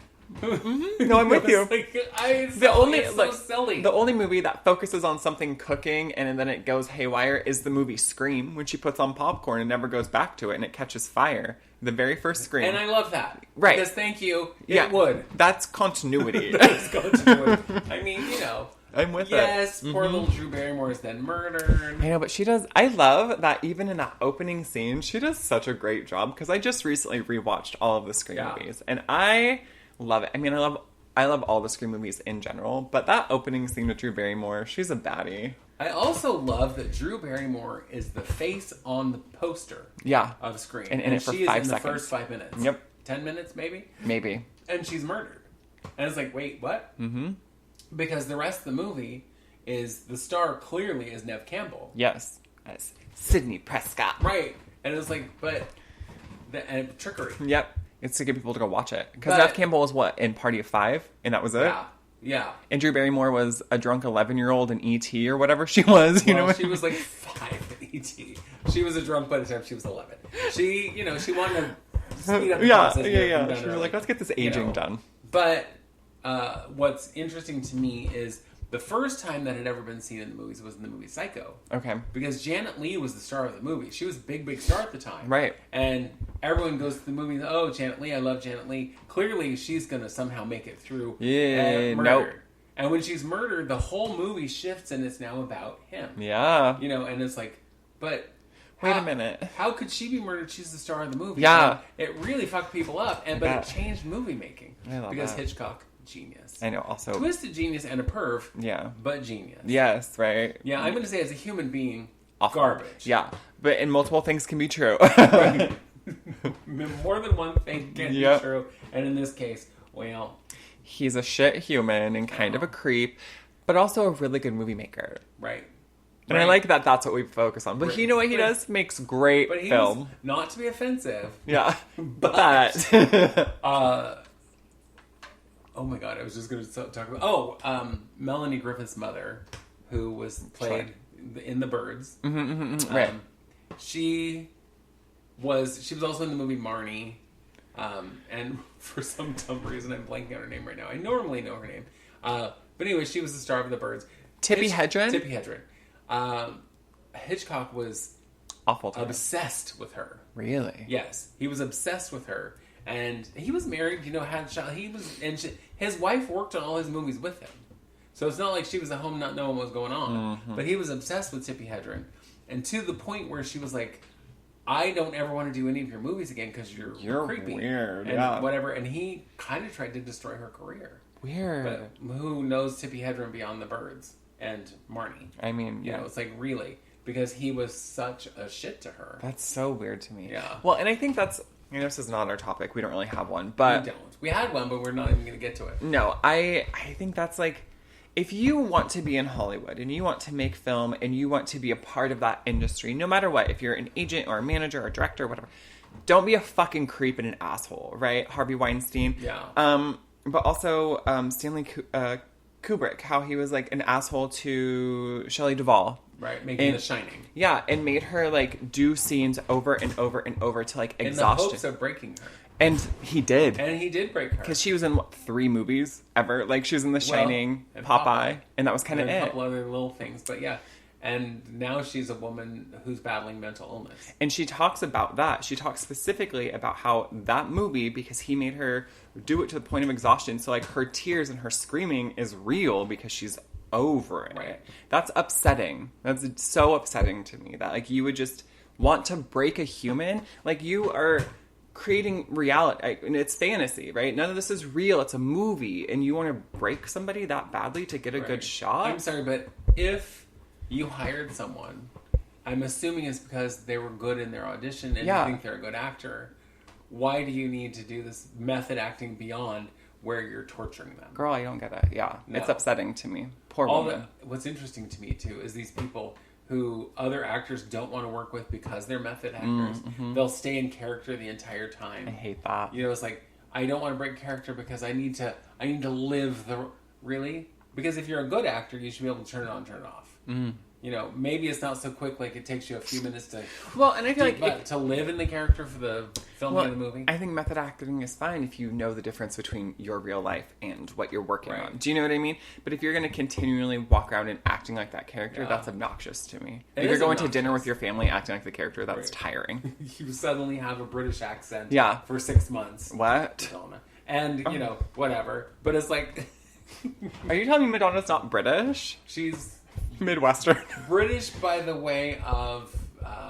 No, I'm with you. It's so silly. The only movie that focuses on something cooking and then it goes haywire is the movie Scream, when she puts on popcorn and never goes back to it and it catches fire. The very first Scream. And I love that. Right. Because thank you, yeah, it would. That's continuity. That's continuity. I mean, you know. I'm with yes, it. poor little Drew Barrymore is then murdered. I know, but she does. I love that even in that opening scene, she does such a great job because I just recently rewatched all of the Scream movies and I love it. I mean, I love all the Scream movies in general, but that opening scene with Drew Barrymore, she's a baddie. I also love that Drew Barrymore is the face on the poster Yeah. of Scream. And in it for she 5 is in seconds. the first 5 minutes. Yep. 10 minutes, maybe? Maybe. And she's murdered. And it's like, wait, what? Mm-hmm. Because the rest of the movie is, the star clearly is Neve Campbell. Yes. As Sidney Prescott. Right. And it's like, but, and trickery. Yep. It's to get people to go watch it. Because But- Neve Campbell was what? In Party of 5? And that was it? Yeah. Yeah. And Drew Barrymore was a drunk 11-year-old in E.T. or whatever she was. You Well, know? she was like 5 at E.T. She was a drunk by the time she was 11. She wanted to speed up the process. and get it done She was early. like, let's get this aging know. done. But what's interesting to me is the first time that had ever been seen in the movies was in the movie Psycho. Okay. Because Janet Leigh was the star of the movie. She was a big, big star at the time. Right. And everyone goes to the movie and, oh, Janet Leigh, I love Janet Leigh. Clearly, she's going to somehow make it through. Yeah, murdered. nope. And when she's murdered, the whole movie shifts and it's now about him. Yeah. You know, and it's like, but... Wait a minute. How could she be murdered? She's the star of the movie. Yeah. And it really fucked people up, but Yeah. it changed movie making. I love because that. Hitchcock, genius. I know, also... Twisted genius and a perv, Yeah. but genius. Yes, right? Yeah, I'm going to say as a human being, Awful. garbage. Yeah. But and multiple things can be true. More than one thing can Yep. be true. And in this case, well... He's a shit human and kind of a creep, but also a really good movie maker. Right. And I like that that's what we focus on. But Right. you know what he does? Makes great But he film. was, not to be offensive, Yeah. but... But... Oh my god, I was just going to talk about... Melanie Griffith's mother, who was played in The Birds. right. She was also in the movie Marnie. And for some dumb reason, I'm blanking on her name right now. I normally know her name. But anyway, she was the star of The Birds. Tippi Hedren? Tippi Hedren. Hitchcock was Awful time. obsessed with her. Really? Yes, he was obsessed with her, and he was married. You know, had a child. His wife worked on all his movies with him, so it's not like she was at home not knowing what was going on. Mm-hmm. But he was obsessed with Tippi Hedren, and to the point where she was like, "I don't ever want to do any of your movies again because you're creepy, weird, and yeah. whatever." And he kind of tried to destroy her career. Weird. But who knows Tippi Hedren beyond The Birds and Marnie? I mean, You yeah. know, it's like really. Because he was such a shit to her. That's so weird to me. Yeah. Well, and I think that's... You know, this is not our topic. We don't really have one. But... We don't. We had one, but we're not even going to get to it. No, I think that's like... If you want to be in Hollywood and you want to make film and you want to be a part of that industry, no matter what, if you're an agent or a manager or a director or whatever, don't be a fucking creep and an asshole, right? Harvey Weinstein. Yeah. But also, Stanley Kubrick, how he was like an asshole to Shelley Duvall. Right, making The Shining. Yeah, and made her like do scenes over and over and over to like exhaustion. In the hopes of breaking her. And he did. And he did break her. Because she was in, 3 movies ever? Like, she was in The Shining, and Popeye, and that was kind of it. And a couple other little things, but yeah. And now she's a woman who's battling mental illness. And she talks about that. She talks specifically about how that movie, because he made her do it to the point of exhaustion, so, like, her tears and her screaming is real because she's over it. Right. That's upsetting. That's so upsetting to me that, like, you would just want to break a human. Like, you are creating reality, and it's fantasy, right? None of this is real. It's a movie, and you want to break somebody that badly to get a good shot? I'm sorry, but if you hired someone, I'm assuming it's because they were good in their audition and you think they're a good actor. Why do you need to do this method acting beyond where you're torturing them? Girl, I don't get it. Yeah, no. It's upsetting to me. Poor woman. What's interesting to me, too, is these people who other actors don't want to work with because they're method actors. Mm-hmm. They'll stay in character the entire time. I hate that. You know, it's like, I don't want to break character because I need to live the... Really? Because if you're a good actor, you should be able to turn it on, turn it off. Mm. You know, maybe it's not so quick, like it takes you a few minutes to... Well, and I feel like... to live in the character for the filming of the movie. I think method acting is fine if you know the difference between your real life and what you're working on. Do you know what I mean? But if you're going to continually walk around and acting like that character, that's obnoxious to me. If you're going to dinner with your family acting like the character, that's tiring. You suddenly have a British accent for 6 months. What? Madonna. And, you know, whatever. But it's like... Are you telling me Madonna's not British? She's... Midwestern. British by the way of...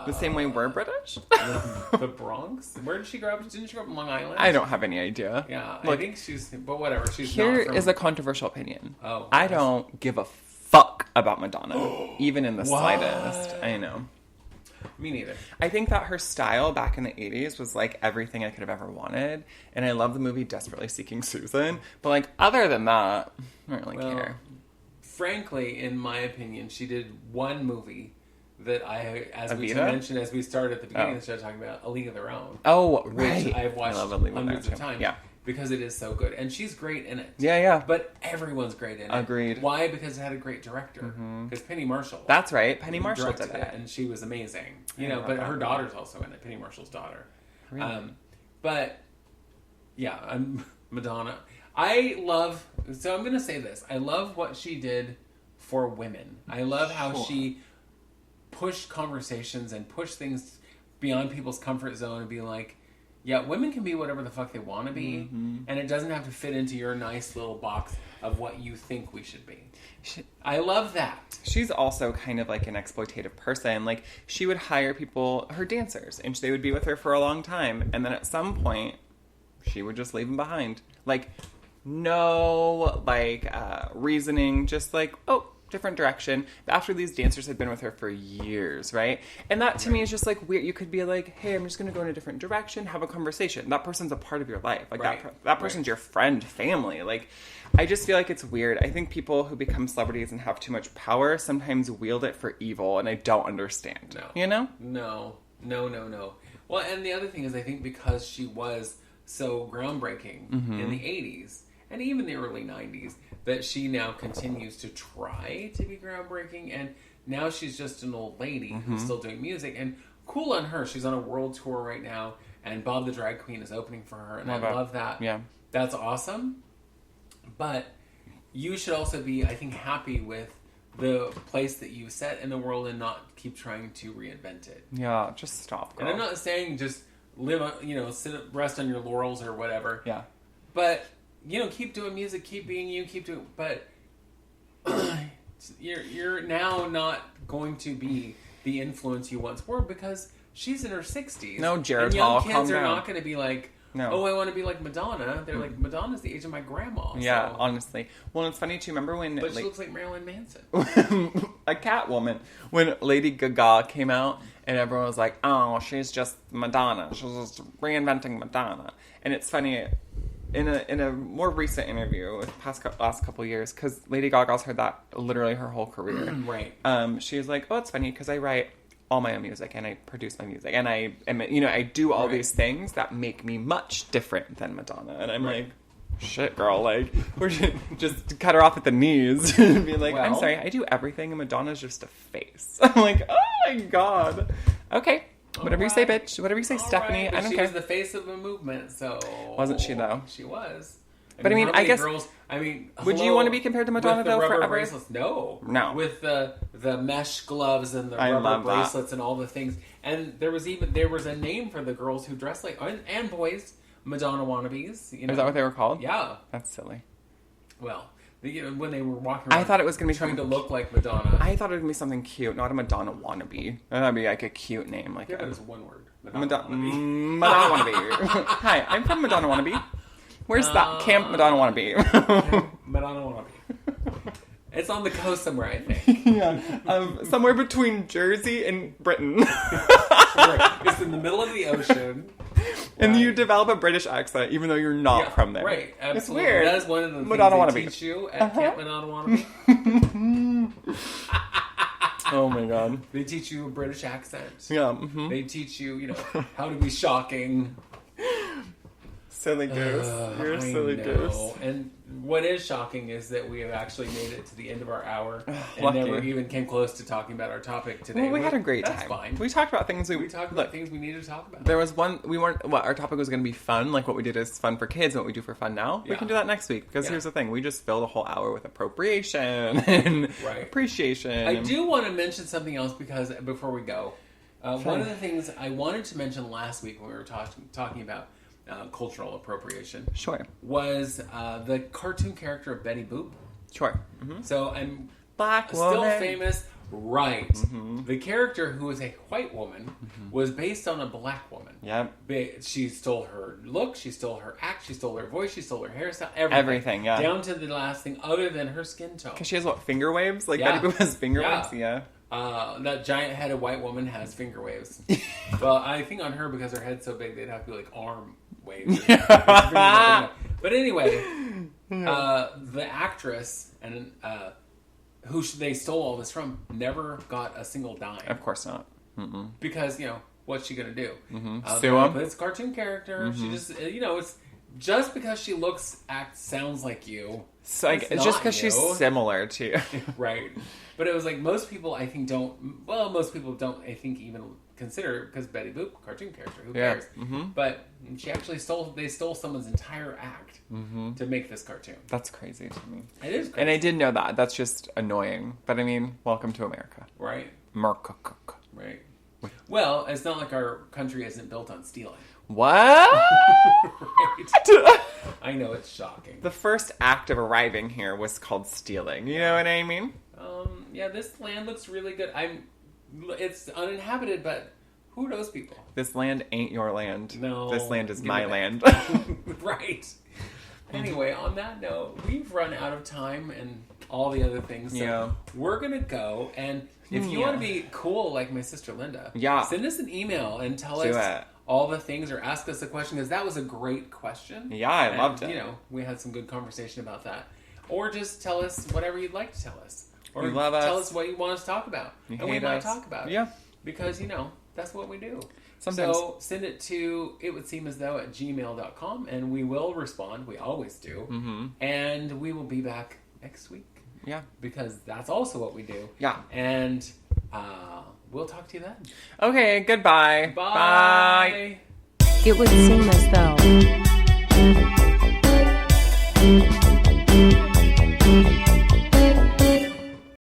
the same way we're British? The Bronx? Where did she grow up? Didn't she grow up in Long Island? I don't have any idea. Yeah, look, I think she's... But whatever, she's here not from... is a controversial opinion. Oh. I don't give a fuck about Madonna. Even in the slightest. I know. Me neither. I think that her style back in the 80s was like everything I could have ever wanted. And I love the movie Desperately Seeking Susan. But like, other than that, I don't really care. Frankly, in my opinion, she did one movie that as we mentioned as we started at the beginning of the show talking about, A League of Their Own. Oh, right. Which I've watched hundreds of times. Yeah. Because it is so good. And she's great in it. Yeah, yeah. But everyone's great in it. Agreed. Why? Because it had a great director. Because Penny Marshall. That's right. Penny Marshall did it. And she was amazing. You know, but her daughter's also in it. Penny Marshall's daughter. Really? But, yeah, Madonna... So I'm going to say this. I love what she did for women. I love how she pushed conversations and pushed things beyond people's comfort zone and be like, yeah, women can be whatever the fuck they want to be, and it doesn't have to fit into your nice little box of what you think we should be. I love that. She's also kind of like an exploitative person. Like, she would hire people, her dancers, and they would be with her for a long time, and then at some point, she would just leave them behind. Like... No, reasoning, just like, oh, different direction. But after these dancers had been with her for years, right? And that to me is just like weird. You could be like, hey, I'm just going to go in a different direction, have a conversation. That person's a part of your life. Like that person's your friend, family. Like, I just feel like it's weird. I think people who become celebrities and have too much power sometimes wield it for evil, and I don't understand. No. You know? No. Well, and the other thing is I think because she was so groundbreaking in the 80s, and even the early 90s, that she now continues to try to be groundbreaking, and now she's just an old lady who's still doing music, and cool on her. She's on a world tour right now, and Bob the Drag Queen is opening for her, and I love that. Yeah. That's awesome, but you should also be, I think, happy with the place that you set in the world and not keep trying to reinvent it. Yeah, just stop, girl. And I'm not saying just live, rest on your laurels or whatever. Yeah. But... keep doing music, keep being you, but you're now not going to be the influence you once were because she's in her 60s. No, Jared and young Hall, kids are not going to be like, no. Oh, I want to be like Madonna. They're like, Madonna's the age of my grandma. Yeah, so. Honestly. Well, it's funny, too. Remember when... But she looks like Marilyn Manson. A Catwoman. When Lady Gaga came out, and everyone was like, oh, she's just Madonna. She's just reinventing Madonna. And it's funny... In a more recent interview with the last couple years, because Lady Gaga's heard that literally her whole career. Right. She was like, oh, it's funny, because I write all my own music, and I produce my music, and I do all these things that make me much different than Madonna. And I'm like, shit, girl, like, we're just cut her off at the knees and be like, I'm Well- sorry, I do everything and Madonna's just a face. I'm like, oh my god. Okay, whatever you say, Alright. bitch. Whatever you say, All Stephanie. right, I don't she care. was the face of a movement, so... Wasn't she, though? She was. But I mean, how I many guess- Would you you want to be compared to Madonna, with the though, rubber forever? bracelets? No. No. With the mesh gloves and the I rubber love that. bracelets and all the things. And there was a name for the girls who dressed like, and boys, Madonna wannabes. You know? Is that what they were called? Yeah. That's silly. Well, when they were walking around, I thought it was going to be trying to something... look like Madonna. I thought it would be something cute, not a Madonna wannabe. That'd be like a cute name. Like Yeah, a... it was one word. Madonna wannabe. Madonna wannabe. Hi, I'm from Madonna wannabe. Where's that Camp Madonna wannabe? Madonna wannabe. It's on the coast somewhere, I think. Yeah, somewhere between Jersey and Britain. Right. It's in the middle of the ocean. And Right. you develop a British accent even though you're not Yeah, from there. Right, absolutely. It's weird. That is one of the Madonna things they wannabe. teach you at Camp Madonna wannabe. Oh my god. They teach you a British accent. Yeah. Mm-hmm. They teach you, how to be shocking. Silly goose. You're a I silly know. goose. And what is shocking is that we have actually made it to the end of our hour and Lucky. never even came close to talking about our topic today. Well, we had a great That's time. fine. We talked about things We talked about things we needed to talk about. There was one, our topic was going to be fun, like what we did is fun for kids and what we do for fun now. We Yeah. can do that next week, because Yeah. here's the thing, we just filled a whole hour with appropriation and Right. appreciation. I do want to mention something else because before we go, one of the things I wanted to mention last week when we were talking about cultural appropriation Sure. was the cartoon character of Betty Boop. Sure. Mm-hmm. So I'm Black still woman. famous. Right. The character, who was a white woman, was based on a black woman. Yep. She stole her look, she stole her act, she stole her voice, she stole her hairstyle, Everything, yeah. Down to the last thing other than her skin tone. Because she has, what, finger waves? Like, Yeah. Betty Boop has finger Yeah. waves? Yeah. That giant-headed white woman has finger waves. Well, I think on her, because her head's so big, they'd have to be like arm waves. But anyway, the actress and who they stole all this from never got a single dime. Of course not. Mm-mm. Because, what's she going to do? Sue 'em? But it's a cartoon character. She just, it's just because she acts, sounds like you. So, like, It's it's just not because she's you. similar to you. Right. But it was like most people, I think, most people don't, I think, even consider it because Betty Boop, cartoon character, who Yeah. cares? Mm-hmm. But she actually they stole someone's entire act to make this cartoon. That's crazy to me. It is crazy. And I did know that. That's just annoying. But I mean, welcome to America. Right. America. Right. Well, it's not like our country isn't built on stealing. What? Right. I know, it's shocking. The first act of arriving here was called stealing. You know what I mean? Yeah, this land looks really good. It's uninhabited, but who knows people? This land ain't your land. No. This land is Give my it land. Right. Anyway, on that note, we've run out of time and all the other things. So Yeah. we're going to go. And if you Yeah. want to be cool like my sister Linda, Yeah. send us an email and tell Do us it. all the things or ask us a question, because that was a great question. Yeah, I And, loved it. We had some good conversation about that. Or just tell us whatever you'd like to tell us. Or You love tell us. us what you want us to talk about. You and we hate might us. talk about it. Yeah. Because, that's what we do. Sometimes. So send it to itwouldseemasThough at gmail.com and we will respond. We always do. Mm-hmm. And we will be back next week. Yeah. Because that's also what we do. Yeah. And we'll talk to you then. Okay, goodbye. Bye. It would seem as though.